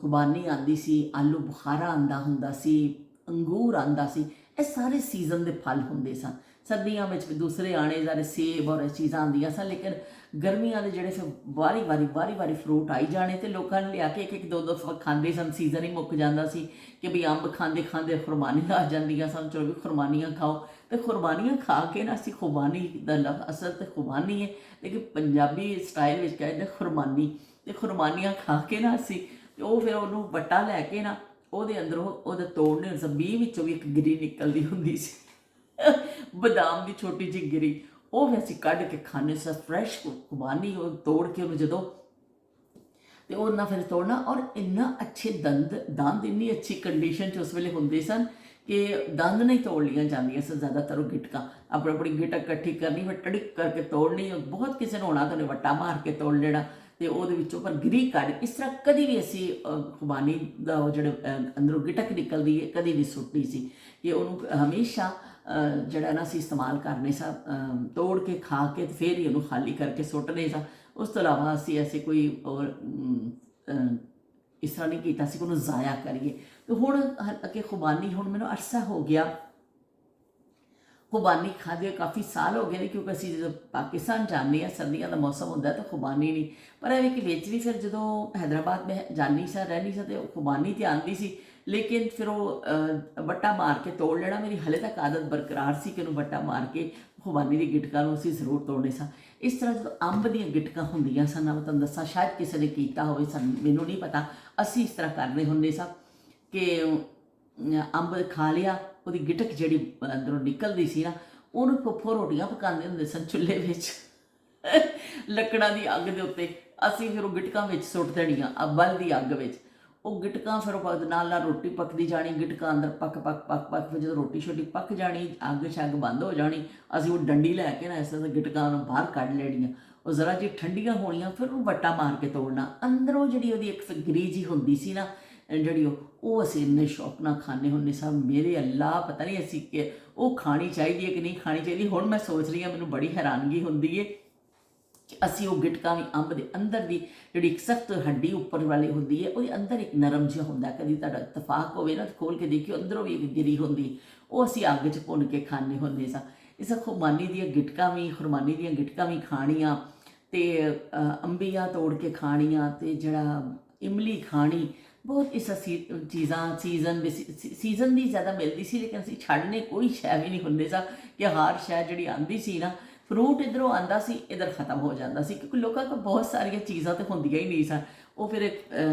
ਖੁਬਾਨੀ ਆਉਂਦੀ ਸੀ, ਆਲੂ ਬੁਖਾਰਾ ਆਉਂਦਾ ਹੁੰਦਾ ਸੀ, ਅੰਗੂਰ ਆਉਂਦਾ ਸੀ। ਇਹ ਸਾਰੇ ਸੀਜ਼ਨ ਦੇ ਫਲ ਹੁੰਦੇ ਸਨ। ਸਰਦੀਆਂ ਵਿੱਚ ਵੀ ਦੂਸਰੇ ਆਣੇ ਸਾਰੇ ਸੇਬ ਔਰ ਇਹ ਚੀਜ਼ਾਂ ਆਉਂਦੀਆਂ ਸਨ, ਲੇਕਿਨ ਗਰਮੀਆਂ ਦੇ ਜਿਹੜੇ ਫਿਰ ਵਾਰੀ ਫਰੂਟ ਆਈ ਜਾਣੇ ਤੇ ਲੋਕਾਂ ਨੇ ਲਿਆ ਕੇ ਇੱਕ ਦੋ ਖਾਂਦੇ ਸਨ। ਸੀਜ਼ਨ ਹੀ ਮੁੱਕ ਜਾਂਦਾ ਸੀ ਕਿ ਵੀ ਅੰਬ ਖਾਂਦੇ ਖਾਂਦੇ ਖੁਰਮਾਨੀਆਂ ਆ ਜਾਂਦੀਆਂ ਸਨ, ਚਲੋ ਵੀ ਖੁਰਮਾਨੀਆਂ ਖਾਓ। ਤੇ ਖੁਰਮਾਨੀਆਂ ਖਾ ਕੇ ਨਾ ਅਸੀਂ ਖੁਬਾਨੀ ਦਾ ਅਸਲ ਤੇ ਖੁਬਾਨੀ ਹੈ, ਲੇਕਿਨ ਪੰਜਾਬੀ ਸਟਾਈਲ ਵਿੱਚ ਕਹਿੰਦੇ ਖੁਰਮਾਨੀ। ਤੇ ਖੁਰਮਾਨੀਆਂ ਖਾ ਕੇ ਨਾ ਅਸੀਂ ਉਹ ਫਿਰ ਉਹਨੂੰ ਵੱਟਾ ਲੈ ਕੇ ਨਾ ਉਹਦੇ ਅੰਦਰੋਂ ਉਹਦੇ ਤੋੜਨੇ ਜ਼ਮੀਨ ਵਿੱਚੋਂ ਵੀ ਇੱਕ ਗਿਰੀ ਨਿਕਲਦੀ ਹੁੰਦੀ ਸੀ ਬਦਾਮ ਦੀ ਛੋਟੀ ਜਿਹੀ ਗਿਰੀ, ਉਹ ਵੀ ਅਸੀਂ ਕੱਢ ਕੇ ਖਾਣੇ ਸਾਂ ਫਰੈਸ਼ ਖੁਬਾਨੀ। ਉਹ ਤੋੜ ਕੇ ਉਹਨੂੰ ਜਦੋਂ ਤੇ ਉਹਨਾਂ ਫਿਰ ਤੋੜਨਾ, ਔਰ ਇੰਨਾ ਅੱਛੇ ਦੰਦ ਇੰਨੀ ਅੱਛੀ ਕੰਡੀਸ਼ਨ 'ਚ ਉਸ ਵੇਲੇ ਹੁੰਦੇ ਸਨ ਕਿ ਦੰਦ ਨਹੀਂ ਤੋੜ ਲੀਆਂ ਜਾਂਦੀਆਂ ਸਨ ਜ਼ਿਆਦਾਤਰ। ਉਹ ਗਿਟਕਾਂ ਆਪਣੀ ਗਿਟਕ ਇਕੱਠੀ ਕਰਨੀ, ਫਿਰ ਟੜਿਕ ਕਰਕੇ ਤੋੜਨੀ। ਬਹੁਤ ਕਿਸੇ ਨੂੰ ਹੋਣਾ ਤਾਂ ਉਹਨੇ ਵੱਟਾ ਮਾਰ ਕੇ ਤੋੜ ਲੈਣਾ ਤੇ ਉਹਦੇ ਵਿੱਚੋਂ ਪਰ ਗਿਰੀ ਕੱਢ। ਇਸ ਤਰ੍ਹਾਂ ਕਦੀ ਵੀ ਅਸੀਂ ਖੁਬਾਨੀ ਦਾ ਉਹ ਜਿਹੜੇ ਅੰਦਰੋਂ ਗਿਟਕ ਨਿਕਲਦੀ ਹੈ ਕਦੀ ਵੀ ਸੁੱਟੀ ਸੀ ਕਿ ਉਹਨੂੰ ਹਮੇਸ਼ਾ ਜਿਹੜਾ ਨਾ ਅਸੀਂ ਇਸਤੇਮਾਲ ਕਰਨੇ ਸਾਂ, ਤੋੜ ਕੇ ਖਾ ਕੇ ਫਿਰ ਹੀ ਉਹਨੂੰ ਖਾਲੀ ਕਰਕੇ ਸੁੱਟਦੇ ਸਾਂ। ਉਸ ਤੋਂ ਇਲਾਵਾ ਅਸੀਂ ਐਸੇ ਕੋਈ ਔਰ ਇਸ ਤਰ੍ਹਾਂ ਨਹੀਂ ਕੀਤਾ ਸੀ ਕਿ ਉਹਨੂੰ ਜ਼ਾਇਆ ਕਰੀਏ। ਤੇ ਹੁਣ ਅੱਗੇ ਖੁਬਾਨੀ, ਹੁਣ ਮੈਨੂੰ ਅਰਸਾ ਹੋ ਗਿਆ ਖੁਬਾਨੀ ਖਾਦੇ, ਕਾਫੀ ਸਾਲ ਹੋ ਗਏ ਨੇ, ਕਿਉਂਕਿ ਅਸੀਂ ਜਦੋਂ ਪਾਕਿਸਤਾਨ ਜਾਂਦੇ ਹਾਂ ਸਰਦੀਆਂ ਦਾ ਮੌਸਮ ਹੁੰਦਾ ਤਾਂ ਖੁਬਾਨੀ ਨਹੀਂ। ਪਰ ਇਹ ਕਿ ਵਿੱਚ ਵੀ ਫਿਰ ਜਦੋਂ ਹੈਦਰਾਬਾਦ ਮੈਂ ਜਾਂਦੀ ਸਾਂ ਰਹਿੰਦੀ ਸਾਂ ਤੇ ਉਹ ਖੁਬਾਨੀ ਤੇ ਆਉਂਦੀ ਸੀ, ਲੇਕਿਨ ਫਿਰ ਉਹ ਵੱਟਾ ਮਾਰ ਕੇ ਤੋੜ ਲੈਣਾ ਮੇਰੀ ਹਲੇ ਤੱਕ ਆਦਤ ਬਰਕਰਾਰ ਸੀ ਕਿ ਉਹਨੂੰ ਵੱਟਾ ਮਾਰ ਕੇ ਖੁਬਾਨੀ ਦੀ ਗਿਟਕਾਂ ਨੂੰ ਅਸੀਂ ਜ਼ਰੂਰ ਤੋੜਨੇ ਸਾਂ। ਇਸ ਤਰ੍ਹਾਂ ਜਦੋਂ ਅੰਬ ਦੀਆਂ ਗਿਟਕਾਂ ਹੁੰਦੀਆਂ ਸਨ, ਮੈਂ ਤੁਹਾਨੂੰ ਦੱਸਾਂ ਸ਼ਾਇਦ ਕਿਸੇ ਨੇ ਕੀਤਾ ਹੋਵੇ, ਮੈਨੂੰ ਨਹੀਂ ਪਤਾ, ਅਸੀਂ ਇਸ ਤਰ੍ਹਾਂ ਕਰਦੇ ਹੁੰਦੇ ਸਾਂ ਕਿ ਅੰਬ ਖਾ ਲਿਆ, ਉਹਦੀ ਗਿਟਕ ਜਿਹੜੀ ਅੰਦਰੋਂ ਨਿਕਲਦੀ ਸੀ ਨਾ, ਉਹਨੂੰ ਫੁੱਫੋ ਰੋਟੀਆਂ ਪਕਾਉਂਦੇ ਹੁੰਦੇ ਸਨ ਚੁੱਲ੍ਹੇ ਵਿੱਚ ਲੱਕੜਾਂ ਦੀ ਅੱਗ ਦੇ ਉੱਤੇ। ਅਸੀਂ ਫਿਰ ਉਹ ਗਿਟਕਾਂ ਵਿੱਚ ਸੁੱਟ ਦੇਣੀਆਂ ਬਲ ਦੀ ਅੱਗ ਵਿੱਚ। ਉਹ ਗਿਟਕਾਂ ਫਿਰ ਨਾਲ ਰੋਟੀ ਪੱਕਦੀ ਜਾਣੀ, ਗਿਟਕਾਂ ਅੰਦਰ ਪੱਕ ਫਿਰ ਜਦੋਂ ਰੋਟੀ ਛੋਟੀ ਪੱਕ ਜਾਣੀ, ਅੱਗ ਛੱਗ ਬੰਦ ਹੋ ਜਾਣੀ, ਅਸੀਂ ਉਹ ਡੰਡੀ ਲੈ ਕੇ ਨਾ ਇਸ ਤਰ੍ਹਾਂ ਗਿਟਕਾਂ ਨੂੰ ਬਾਹਰ ਕੱਢ ਲੈਣੀਆਂ। ਉਹ ਜ਼ਰਾ ਜਿਹੀ ਠੰਡੀਆਂ ਹੋਣੀਆਂ, ਫਿਰ ਉਹ ਵੱਟਾ ਮਾਰ ਕੇ ਤੋੜਨਾ। ਅੰਦਰੋਂ ਜਿਹੜੀ ਉਹਦੀ ਇੱਕ ਫਿਗਰੀ ਜਿਹੀ ਹੁੰਦੀ ਸੀ ਨਾ ਜਿਹੜੀ ਉਹ ਅਸੀਂ ਇੰਨੇ ਸ਼ੌਕ ਨਾਲ ਖਾਂਦੇ ਹੁੰਦੇ ਸਾਂ। ਮੇਰੇ ਅੱਲਾ ਪਤਾ ਨਹੀਂ ਅਸੀਂ ਕਿ ਉਹ ਖਾਣੀ ਚਾਹੀਦੀ ਹੈ ਕਿ ਨਹੀਂ ਖਾਣੀ ਚਾਹੀਦੀ। ਹੁਣ ਮੈਂ ਸੋਚ ਰਹੀ ਹਾਂ, ਮੈਨੂੰ ਬੜੀ ਹੈਰਾਨਗੀ ਹੁੰਦੀ ਹੈ ਕਿ ਅਸੀਂ ਉਹ ਗਿਟਕਾਂ ਵੀ ਅੰਬ ਦੇ ਅੰਦਰ ਦੀ ਜਿਹੜੀ ਇੱਕ ਸਖਤ ਹੱਡੀ ਉੱਪਰ ਵਾਲੀ ਹੁੰਦੀ ਹੈ, ਉਹਦੇ ਅੰਦਰ ਇੱਕ ਨਰਮ ਜਿਹਾ ਹੁੰਦਾ। ਕਦੀ ਤੁਹਾਡਾ ਇਤਫਾਕ ਹੋਵੇ ਨਾ ਖੋਲ ਕੇ ਦੇਖਿਓ, ਅੰਦਰੋਂ ਵੀ ਇੱਕ ਗਿਰੀ ਹੁੰਦੀ, ਉਹ ਅਸੀਂ ਅੱਗ 'ਚ ਭੁੰਨ ਕੇ ਖਾਂਦੇ ਹੁੰਦੇ ਸਾਂ। ਇਸ ਖੁਰਮਾਨੀ ਦੀਆਂ ਗਿਟਕਾਂ ਵੀ, ਖੁਰਮਾਨੀ ਦੀਆਂ ਗਿਟਕਾਂ ਵੀ ਖਾਣੀਆਂ ਤੇ ਅੰਬੀਆਂ ਤੋੜ ਕੇ ਖਾਣੀਆਂ ਤੇ ਜਿਹੜਾ ਇਮਲੀ ਖਾਣੀ। ਬਹੁਤ ਇਸ ਚੀਜ਼ਾਂ ਸੀਜ਼ਨ ਦੀ ਜ਼ਿਆਦਾ ਮਿਲਦੀ ਸੀ, ਲੇਕਿਨ ਅਸੀਂ ਛੱਡਨੇ ਕੋਈ ਸ਼ੈ ਵੀ ਨਹੀਂ ਹੁੰਦੇ ਸਾਂ ਕਿ ਹਰ ਸ਼ੈ ਜਿਹੜੀ ਆਉਂਦੀ ਸੀ ਨਾ, ਫਰੂਟ ਇੱਧਰੋਂ ਆਉਂਦਾ ਸੀ ਇੱਧਰ ਖ਼ਤਮ ਹੋ ਜਾਂਦਾ ਸੀ, ਕਿਉਂਕਿ ਲੋਕਾਂ ਕੋਲ ਬਹੁਤ ਸਾਰੀਆਂ ਚੀਜ਼ਾਂ ਤਾਂ ਹੁੰਦੀਆਂ ਹੀ ਨਹੀਂ ਸਨ। ਉਹ ਫਿਰ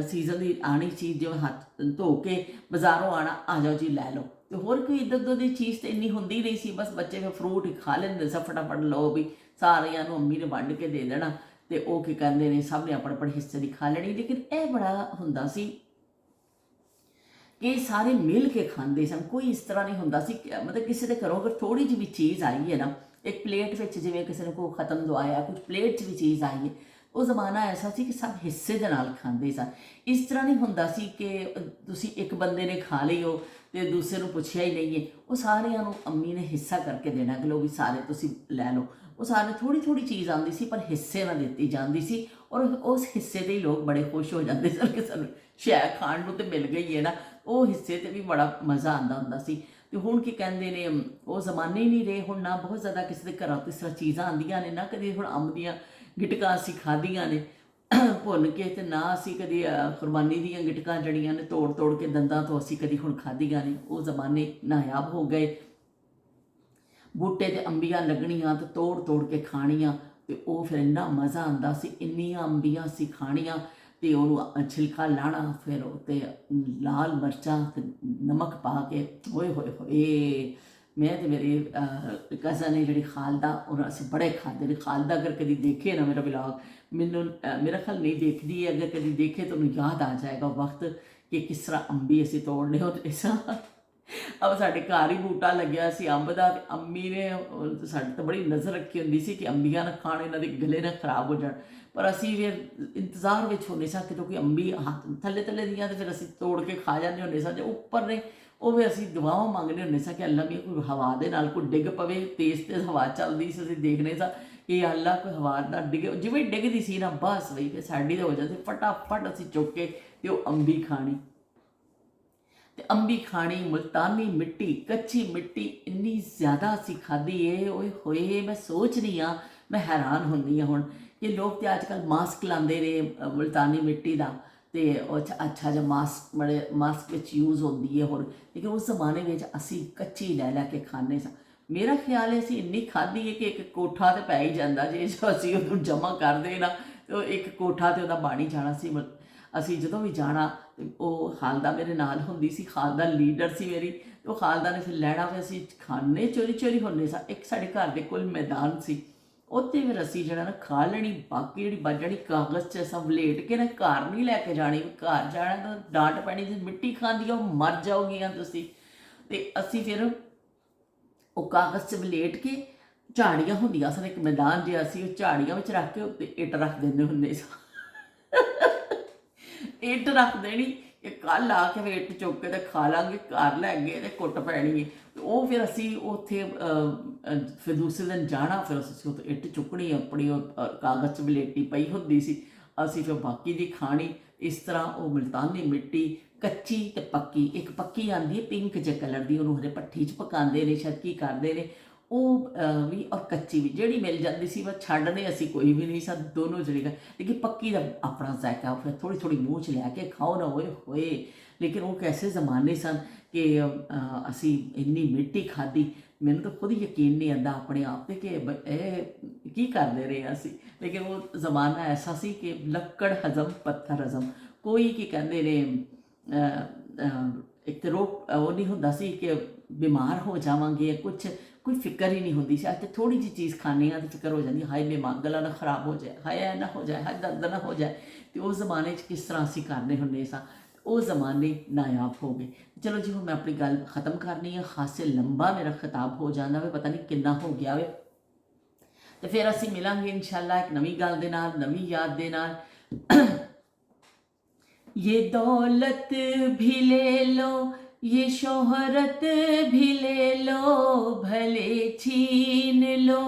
ਸੀਜ਼ਨ ਦੀ ਆਣੀ ਚੀਜ਼ ਜਿਵੇਂ ਹੱਥ ਧੋ ਕੇ ਬਾਜ਼ਾਰੋਂ ਆਣਾ, ਆ ਜਾਓ ਜੀ ਲੈ ਲਓ। ਤੇ ਹੋਰ ਕੋਈ ਇੱਧਰ ਦੀ ਚੀਜ਼ ਤਾਂ ਇੰਨੀ ਹੁੰਦੀ ਨਹੀਂ ਸੀ। ਬਸ ਬੱਚੇ ਫਿਰ ਫਰੂਟ ਹੀ ਖਾ ਲੈਂਦੇ ਸਨ, ਫਟਾਫਟ ਲਓ ਵੀ ਸਾਰਿਆਂ ਨੂੰ ਅੰਮੀ ਨੇ ਵੰਡ ਕੇ ਦੇ ਦੇਣਾ ਤੇ ਉਹ ਕੀ ਕਹਿੰਦੇ ਨੇ ਸਭ ਨੇ ਆਪਣੇ ਹਿੱਸੇ ਦੀ ਖਾ ਲੈਣੀ। ਲੇਕਿਨ ਇਹ ਬੜਾ ਹੁੰਦਾ ਸੀ ਕਿ ਸਾਰੇ ਮਿਲ ਕੇ ਖਾਂਦੇ ਸਨ। ਕੋਈ ਇਸ ਤਰ੍ਹਾਂ ਨਹੀਂ ਹੁੰਦਾ ਸੀ ਮਤਲਬ ਕਿਸੇ ਦੇ ਘਰੋਂ ਅਗਰ ਥੋੜ੍ਹੀ ਜਿਹੀ ਵੀ ਚੀਜ਼ ਆਈ ਹੈ ਨਾ, ਇੱਕ ਪਲੇਟ ਵਿੱਚ ਜਿਵੇਂ ਕਿਸੇ ਨੇ ਕੋਈ ਖਤਮ ਦਵਾਇਆ, ਕੁਝ ਪਲੇਟ 'ਚ ਵੀ ਚੀਜ਼ ਆਈ ਹੈ, ਉਹ ਜ਼ਮਾਨਾ ਐਸਾ ਸੀ ਕਿ ਸਭ ਹਿੱਸੇ ਦੇ ਨਾਲ ਖਾਂਦੇ ਸਨ। ਇਸ ਤਰ੍ਹਾਂ ਨਹੀਂ ਹੁੰਦਾ ਸੀ ਕਿ ਤੁਸੀਂ ਇੱਕ ਬੰਦੇ ਨੇ ਖਾ ਲਈ ਹੋ ਤੇ ਦੂਸਰੇ ਨੂੰ ਪੁੱਛਿਆ ਹੀ ਨਹੀਂ ਹੈ। ਉਹ ਸਾਰਿਆਂ ਨੂੰ ਅੰਮੀ ਨੇ ਹਿੱਸਾ ਕਰਕੇ ਦੇਣਾ ਕਿ ਲਓ ਵੀ ਸਾਰੇ ਤੁਸੀਂ ਲੈ ਲਓ। ਉਹ ਸਾਰੇ ਥੋੜ੍ਹੀ ਚੀਜ਼ ਆਉਂਦੀ ਸੀ ਪਰ ਹਿੱਸੇ ਨਾਲ ਦਿੱਤੀ ਜਾਂਦੀ ਸੀ, ਔਰ ਉਸ ਹਿੱਸੇ ਦੇ ਹੀ ਲੋਕ ਬੜੇ ਖੁਸ਼ ਹੋ ਜਾਂਦੇ ਸਨ ਕਿ ਸਾਨੂੰ ਸ਼ੈ ਖਾਣ ਨੂੰ ਤੇ ਮਿਲ ਗਈ ਹੈ ਨਾ। ਉਹ ਹਿੱਸੇ 'ਤੇ ਵੀ ਬੜਾ ਮਜ਼ਾ ਆਉਂਦਾ ਹੁੰਦਾ ਸੀ। ਤੇ ਹੁਣ ਕੀ ਕਹਿੰਦੇ ਨੇ, ਉਹ ਜ਼ਮਾਨੇ ਹੀ ਨਹੀਂ ਰਹੇ ਹੁਣ। ਨਾ ਬਹੁਤ ਜ਼ਿਆਦਾ ਕਿਸੇ ਦੇ ਘਰਾਂ ਤੋਂ ਇਸ ਤਰ੍ਹਾਂ ਚੀਜ਼ਾਂ ਆਉਂਦੀਆਂ ਨੇ, ਨਾ ਕਦੇ ਹੁਣ ਅੰਬ ਦੀਆਂ ਗਿਟਕਾਂ ਅਸੀਂ ਖਾਧੀਆਂ ਨੇ ਭੁੰਨ ਕੇ, ਤੇ ਨਾ ਅਸੀਂ ਕਦੇ ਖੁਰਮਾਨੀ ਦੀਆਂ ਗਿਟਕਾਂ ਜੜੀਆਂ ਨੇ ਤੋੜ ਕੇ ਦੰਦਾਂ ਤੋਂ ਅਸੀਂ ਕਦੀ ਹੁਣ ਖਾਧੀਆਂ ਨੇ। ਉਹ ਜ਼ਮਾਨੇ ਨਾਯਾਬ ਹੋ ਗਏ। ਬੂਟੇ 'ਤੇ ਅੰਬੀਆਂ ਲੱਗਣੀਆਂ ਤੇ ਤੋੜ ਕੇ ਖਾਣੀਆਂ, ਤੇ ਉਹ ਫਿਰ ਇੰਨਾ ਮਜ਼ਾ ਆਉਂਦਾ ਸੀ। ਇੰਨੀਆਂ ਅੰਬੀਆਂ ਅਸੀਂ ਖਾਣੀਆਂ ਤੇ ਉਹਨੂੰ ਛਿਲਕਾ ਲਾਣਾ, ਫਿਰ ਉੱਤੇ ਲਾਲ ਮਿਰਚਾਂ ਤੇ ਨਮਕ ਪਾ ਕੇ, ਓਏ ਹੋਏ ਹੋਏ। ਮੈਂ ਤੇ ਮੇਰੀ ਕਜ਼ਨ ਹੈ ਜਿਹੜੀ ਖਾਲਦਾ, ਔਰ ਅਸੀਂ ਬੜੇ ਖਾਂਦੇ ਨੇ। ਖਾਲਦਾ ਅਗਰ ਕਦੀ ਦੇਖੇ ਨਾ ਮੇਰਾ ਵਲੌਗ, ਮੈਨੂੰ ਮੇਰਾ ਖਿਆਲ ਨਹੀਂ ਦੇਖਦੀ ਹੈ, ਅਗਰ ਕਦੀ ਦੇਖੇ ਤਾਂ ਉਹਨੂੰ ਯਾਦ ਆ ਜਾਏਗਾ ਵਕਤ ਕਿ ਕਿਸ ਤਰ੍ਹਾਂ ਅੰਬੀ ਅਸੀਂ ਤੋੜਨੇ ਹੁੰਦੇ ਸਾਂ। ਅਬ ਸਾਡੇ ਘਰ ਹੀ ਬੂਟਾ ਲੱਗਿਆ ਸੀ ਅੰਬ ਦਾ, ਤੇ ਅੰਮੀ ਨੇ ਸਾਡੇ ਤਾਂ ਬੜੀ ਨਜ਼ਰ ਰੱਖੀ ਹੁੰਦੀ ਸੀ ਕਿ ਅੰਬੀਆਂ ਨਾ ਖਾਣ, ਇਹਨਾਂ ਦੇ ਗਲੇ ਨਾ ਖਰਾਬ ਹੋ ਜਾਣ। ਪਰ ਅਸੀਂ ਫਿਰ ਇੰਤਜ਼ਾਰ ਵਿੱਚ ਹੁੰਦੇ ਸਾਂ ਕਿ ਕਿਉਂਕਿ ਅੰਬੀ ਹੱਥ ਥੱਲੇ ਦੀਆਂ ਤੇ ਫਿਰ ਅਸੀਂ ਤੋੜ ਕੇ ਖਾ ਜਾਂਦੇ ਹੁੰਦੇ ਸਾਂ। ਜੇ ਉੱਪਰ ਨੇ ਉਹ ਵੀ ਅਸੀਂ ਦੁਆਵਾਂ ਮੰਗਦੇ ਹੁੰਦੇ ਸਾਂ ਕਿ ਅੱਲਾ ਵੀ ਕੋਈ ਹਵਾ ਦੇ ਨਾਲ ਕੋਈ ਡਿੱਗ ਪਵੇ। ਤੇਜ਼ ਹਵਾ ਚੱਲਦੀ ਸੀ, ਅਸੀਂ ਦੇਖਦੇ ਸਾਂ ਕਿ ਅੱਲਾ ਕੋਈ ਹਵਾ ਨਾਲ ਡਿੱਗੇ, ਜਿਵੇਂ ਡਿੱਗਦੀ ਸੀ ਨਾ ਬਸ ਵਈ ਫਿਰ ਸਾਡੀ ਤਾਂ ਹੋ ਜਾਂਦੀ, ਫਟਾਫਟ ਅਸੀਂ ਚੁੱਕ ਕੇ ਤੇ ਉਹ ਅੰਬੀ ਖਾਣੀ। ਤੇ ਅੰਬੀ ਖਾਣੀ, ਮੁਲਤਾਨੀ ਮਿੱਟੀ, ਕੱਚੀ ਮਿੱਟੀ ਇੰਨੀ ਜ਼ਿਆਦਾ ਅਸੀਂ ਖਾਧੀ ਏ, ਓਏ ਹੋਏ ਮੈਂ ਸੋਚ ਰਹੀ ਹਾਂ, ਮੈਂ ਹੈਰਾਨ ਹੁੰਦੀ ਹਾਂ ਹੁਣ ਕਿ ਲੋਕ ਤੇ ਅੱਜ ਕੱਲ੍ਹ ਮਾਸਕ ਲਾਉਂਦੇ ਨੇ ਮੁਲਤਾਨੀ ਮਿੱਟੀ ਦਾ, ਤੇ ਉਹ ਅੱਛਾ ਜਿਹਾ ਮਾਸਕ ਬੜੇ ਮਾਸਕ ਵਿੱਚ ਯੂਜ਼ ਹੁੰਦੀ ਹੈ ਹੁਣ, ਲੇਕਿਨ ਉਸ ਜ਼ਮਾਨੇ ਵਿੱਚ ਅਸੀਂ ਕੱਚੀ ਲੈ ਲੈ ਕੇ ਖਾਂਦੇ ਸਾਂ। ਮੇਰਾ ਖਿਆਲ ਹੈ ਅਸੀਂ ਇੰਨੀ ਖਾਧੀ ਹੈ ਕਿ ਇੱਕ ਕੋਠਾ ਤੇ ਪੈ ਹੀ ਜਾਂਦਾ, ਜੇ ਅਸੀਂ ਉਹਨੂੰ ਜਮ੍ਹਾਂ ਕਰਦੇ ਨਾ ਤੇ ਉਹ ਇੱਕ ਕੋਠਾ ਤੇ ਉਹਦਾ ਬਣ ਹੀ ਜਾਣਾ ਸੀ। ਅਸੀਂ ਜਦੋਂ ਵੀ ਜਾਣਾ ਤੇ ਉਹ ਖਾਲਦਾ ਮੇਰੇ ਨਾਲ ਹੁੰਦੀ ਸੀ, ਖਾਲਦਾ ਲੀਡਰ ਸੀ ਮੇਰੀ, ਤੇ ਉਹ ਖਾਲਦਾ ਨੇ ਫਿਰ ਲੈਣਾ, ਫਿਰ ਅਸੀਂ ਖਾਣੇ ਚੋਰੀ ਚੋਰੀ ਹੁੰਦੇ ਸਾਂ। ਇੱਕ ਸਾਡੇ ਘਰ ਦੇ ਕੋਲ ਮੈਦਾਨ ਸੀ, ਉੱਥੇ ਫਿਰ ਅਸੀਂ ਜਿਹੜਾ ਨਾ ਖਾ ਲੈਣੀ, ਬਾਕੀ ਜਿਹੜੀ ਬਚ ਜਾਣੀ ਕਾਗਜ਼ 'ਚ ਸਭ ਲੇਟ ਕੇ ਨਾ ਘਰ ਨਹੀਂ ਲੈ ਕੇ ਜਾਣੀ, ਘਰ ਜਾਣਾ ਤਾਂ ਡਾਂਟ ਪੈਣੀ, ਜੇ ਮਿੱਟੀ ਖਾਂਦੀ ਆ ਉਹ ਮਰ ਜਾਓਗੀਆਂ ਤੁਸੀਂ। ਤੇ ਅਸੀਂ ਫਿਰ ਉਹ ਕਾਗਜ਼ 'ਚ ਵਲੇਟ ਕੇ, ਝਾੜੀਆਂ ਹੁੰਦੀਆਂ ਸਨ, ਇੱਕ ਮੈਦਾਨ ਜਿਹਾ ਸੀ, ਉਹ ਝਾੜੀਆਂ ਵਿੱਚ ਰੱਖ ਕੇ ਉੱਤੇ ਇੱਟ ਰੱਖ ਦਿੰਦੇ ਹੁੰਦੇ ਸਾਂ। ਇੱਟ ਰੱਖ ਦੇਣੀ ਕਿ ਕੱਲ ਆ ਕੇ ਫਿਰ ਇੱਟ ਚੁੱਕ ਕੇ ਤੇ ਖਾ ਲਾਂਗੇ, ਘਰ ਲੈ ਗਏ ਤੇ ਕੁੱਟ ਪੈਣੀ ਹੈ। ਉਹ ਫਿਰ ਅਸੀਂ ਉੱਥੇ ਫਿਰ ਦੂਸਰੇ ਦਿਨ ਜਾਣਾ, ਫਿਰ ਅਸੀਂ ਉੱਥੇ ਇੱਟ ਚੁੱਕਣੀ, ਆਪਣੀ ਉਹ ਕਾਗਜ਼ 'ਚ ਵਲੇਟੀ ਪਈ ਹੁੰਦੀ ਸੀ, ਅਸੀਂ ਫਿਰ ਬਾਕੀ ਦੀ ਖਾਣੀ। ਇਸ ਤਰ੍ਹਾਂ ਉਹ ਮੁਲਤਾਨੀ ਮਿੱਟੀ ਕੱਚੀ ਤੇ ਪੱਕੀ, ਇੱਕ ਪੱਕੀ ਆਉਂਦੀ ਹੈ ਪਿੰਕ ਜਿਹੇ ਕਲਰ ਦੀ, ਉਹਨੂੰ ਹਰੇ ਭੱਠੀ 'ਚ ਪਕਾਉਂਦੇ ਨੇ, ਸ਼ਾਇਦ ਕੀ ਕਰਦੇ ਨੇ ਉਹ ਵੀ, ਔਰ ਕੱਚੀ ਵੀ ਜਿਹੜੀ ਮਿਲ ਜਾਂਦੀ ਸੀ ਬਸ ਛੱਡਦੇ ਅਸੀਂ ਕੋਈ ਵੀ ਨਹੀਂ ਸਾ, ਦੋਨੋਂ ਜਿਹੜੇ। ਲੇਕਿਨ ਪੱਕੀ ਦਾ ਆਪਣਾ ਜ਼ਾਇਕਾ, ਫਿਰ ਥੋੜ੍ਹੀ ਥੋੜ੍ਹੀ ਮੂੰਹ 'ਚ ਲੈ ਕੇ ਖਾਓ ਨਾ, ਹੋਏ ਹੋਏ। ਲੇਕਿਨ ਉਹ ਕੈਸੇ ਜ਼ਮਾਨੇ ਸਨ ਕਿ ਅਸੀਂ ਇੰਨੀ ਮਿੱਟੀ ਖਾਧੀ, ਮੈਨੂੰ ਤਾਂ ਖੁਦ ਯਕੀਨ ਨਹੀਂ ਆਉਂਦਾ ਆਪਣੇ ਆਪ 'ਤੇ ਕਿ ਇਹ ਕੀ ਕਰਦੇ ਰਹੇ ਅਸੀਂ। ਲੇਕਿਨ ਉਹ ਜ਼ਮਾਨਾ ਐਸਾ ਸੀ ਕਿ ਲੱਕੜ ਹਜ਼ਮ ਪੱਥਰ ਹਜ਼ਮ, ਕੋਈ ਕੀ ਕਹਿੰਦੇ ਨੇ ਇੱਕ ਤਾਂ ਉਹ ਨਹੀਂ ਹੁੰਦਾ ਸੀ ਕਿ ਬਿਮਾਰ ਹੋ ਜਾਵਾਂਗੇ, ਕੁਛ ਕੋਈ ਫਿਕਰ ਹੀ ਨਹੀਂ ਹੁੰਦੀ ਸੀ। ਅੱਜ ਥੋੜ੍ਹੀ ਜਿਹੀ ਚੀਜ਼ ਖਾਂਦੇ ਹਾਂ ਤਾਂ ਫਿਕਰ ਹੋ ਜਾਂਦੀ, ਹਾਏ ਬਿਮਾਰ, ਗਲਾ ਨਾ ਖਰਾਬ ਹੋ ਜਾਏ, ਹਾਏ ਐ ਨਾ ਹੋ ਜਾਏ, ਹਾਏ ਦਰਦ ਨਾ ਹੋ ਜਾਏ। ਅਤੇ ਉਸ ਜ਼ਮਾਨੇ 'ਚ ਕਿਸ ਤਰ੍ਹਾਂ ਅਸੀਂ ਕਰਦੇ ਹੁੰਦੇ ਸਾਂ, ਉਹ ਜ਼ਮਾਨੇ ਨਾਯਾਬ ਹੋ ਗਏ। ਚਲੋ ਜੀ ਹੁਣ ਮੈਂ ਆਪਣੀ ਗੱਲ ਖ਼ਤਮ ਕਰਨੀ ਹੈ, ਖਾਸੇ ਲੰਬਾ ਮੇਰਾ ਖਿਤਾਬ ਹੋ ਜਾਂਦਾ ਵੇ, ਪਤਾ ਨਹੀਂ ਕਿੰਨਾ ਹੋ ਗਿਆ ਵੇ। ਤੇ ਫਿਰ ਅਸੀਂ ਮਿਲਾਂਗੇ ਇਨਸ਼ਾਅੱਲਾ ਇੱਕ ਨਵੀਂ ਗੱਲ ਦੇ ਨਾਲ, ਨਵੀਂ ਯਾਦ ਦੇ ਨਾਲ। ये दौलत भी ले लो, ये शोहरत भी ले लो, भले छीन लो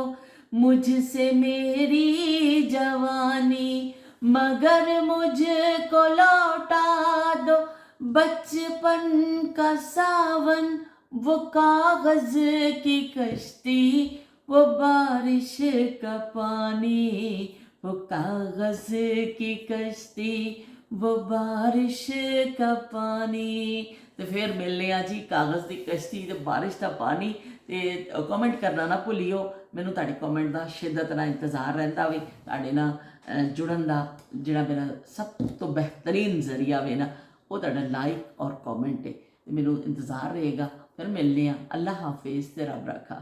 मुझसे मेरी जवानी, मगर मुझको लौटा दो बचपन का सावन, वो कागज की कश्ती, वो बारिश का पानी, वो कागज की कश्ती, वो बारिश का पानी। तो फिर मिलने आ जी कागज़ की कश्ती ते बारिश का पानी। ਤੇ ਕਮੈਂਟ ਕਰਨਾ ਨਾ ਭੁੱਲਿਓ, ਮੈਨੂੰ ਤੁਹਾਡੇ ਕਮੈਂਟ ਦਾ ਸ਼ਿੱਦਤ ਨਾਲ ਇੰਤਜ਼ਾਰ ਰਹਿੰਦਾ ਵੇ, ਤੁਹਾਡੇ ਨਾਲ ਜੁੜਨ ਦਾ ਜਿਹੜਾ ਮੇਰਾ ਸਭ ਤੋਂ ਬਿਹਤਰੀਨ ਜ਼ਰੀਆ ਵੇ ਨਾ, ਉਹ ਤੁਹਾਡਾ ਲਾਈਕ ਔਰ ਕਮੈਂਟ ਹੈ। ਤੇ ਮੈਨੂੰ ਇੰਤਜ਼ਾਰ ਰਹੇਗਾ, ਫਿਰ ਮਿਲਨੇ ਆ। ਅੱਲਾ ਹਾਫਿਜ਼ ਤੇ ਰੱਬ ਰੱਖਾ।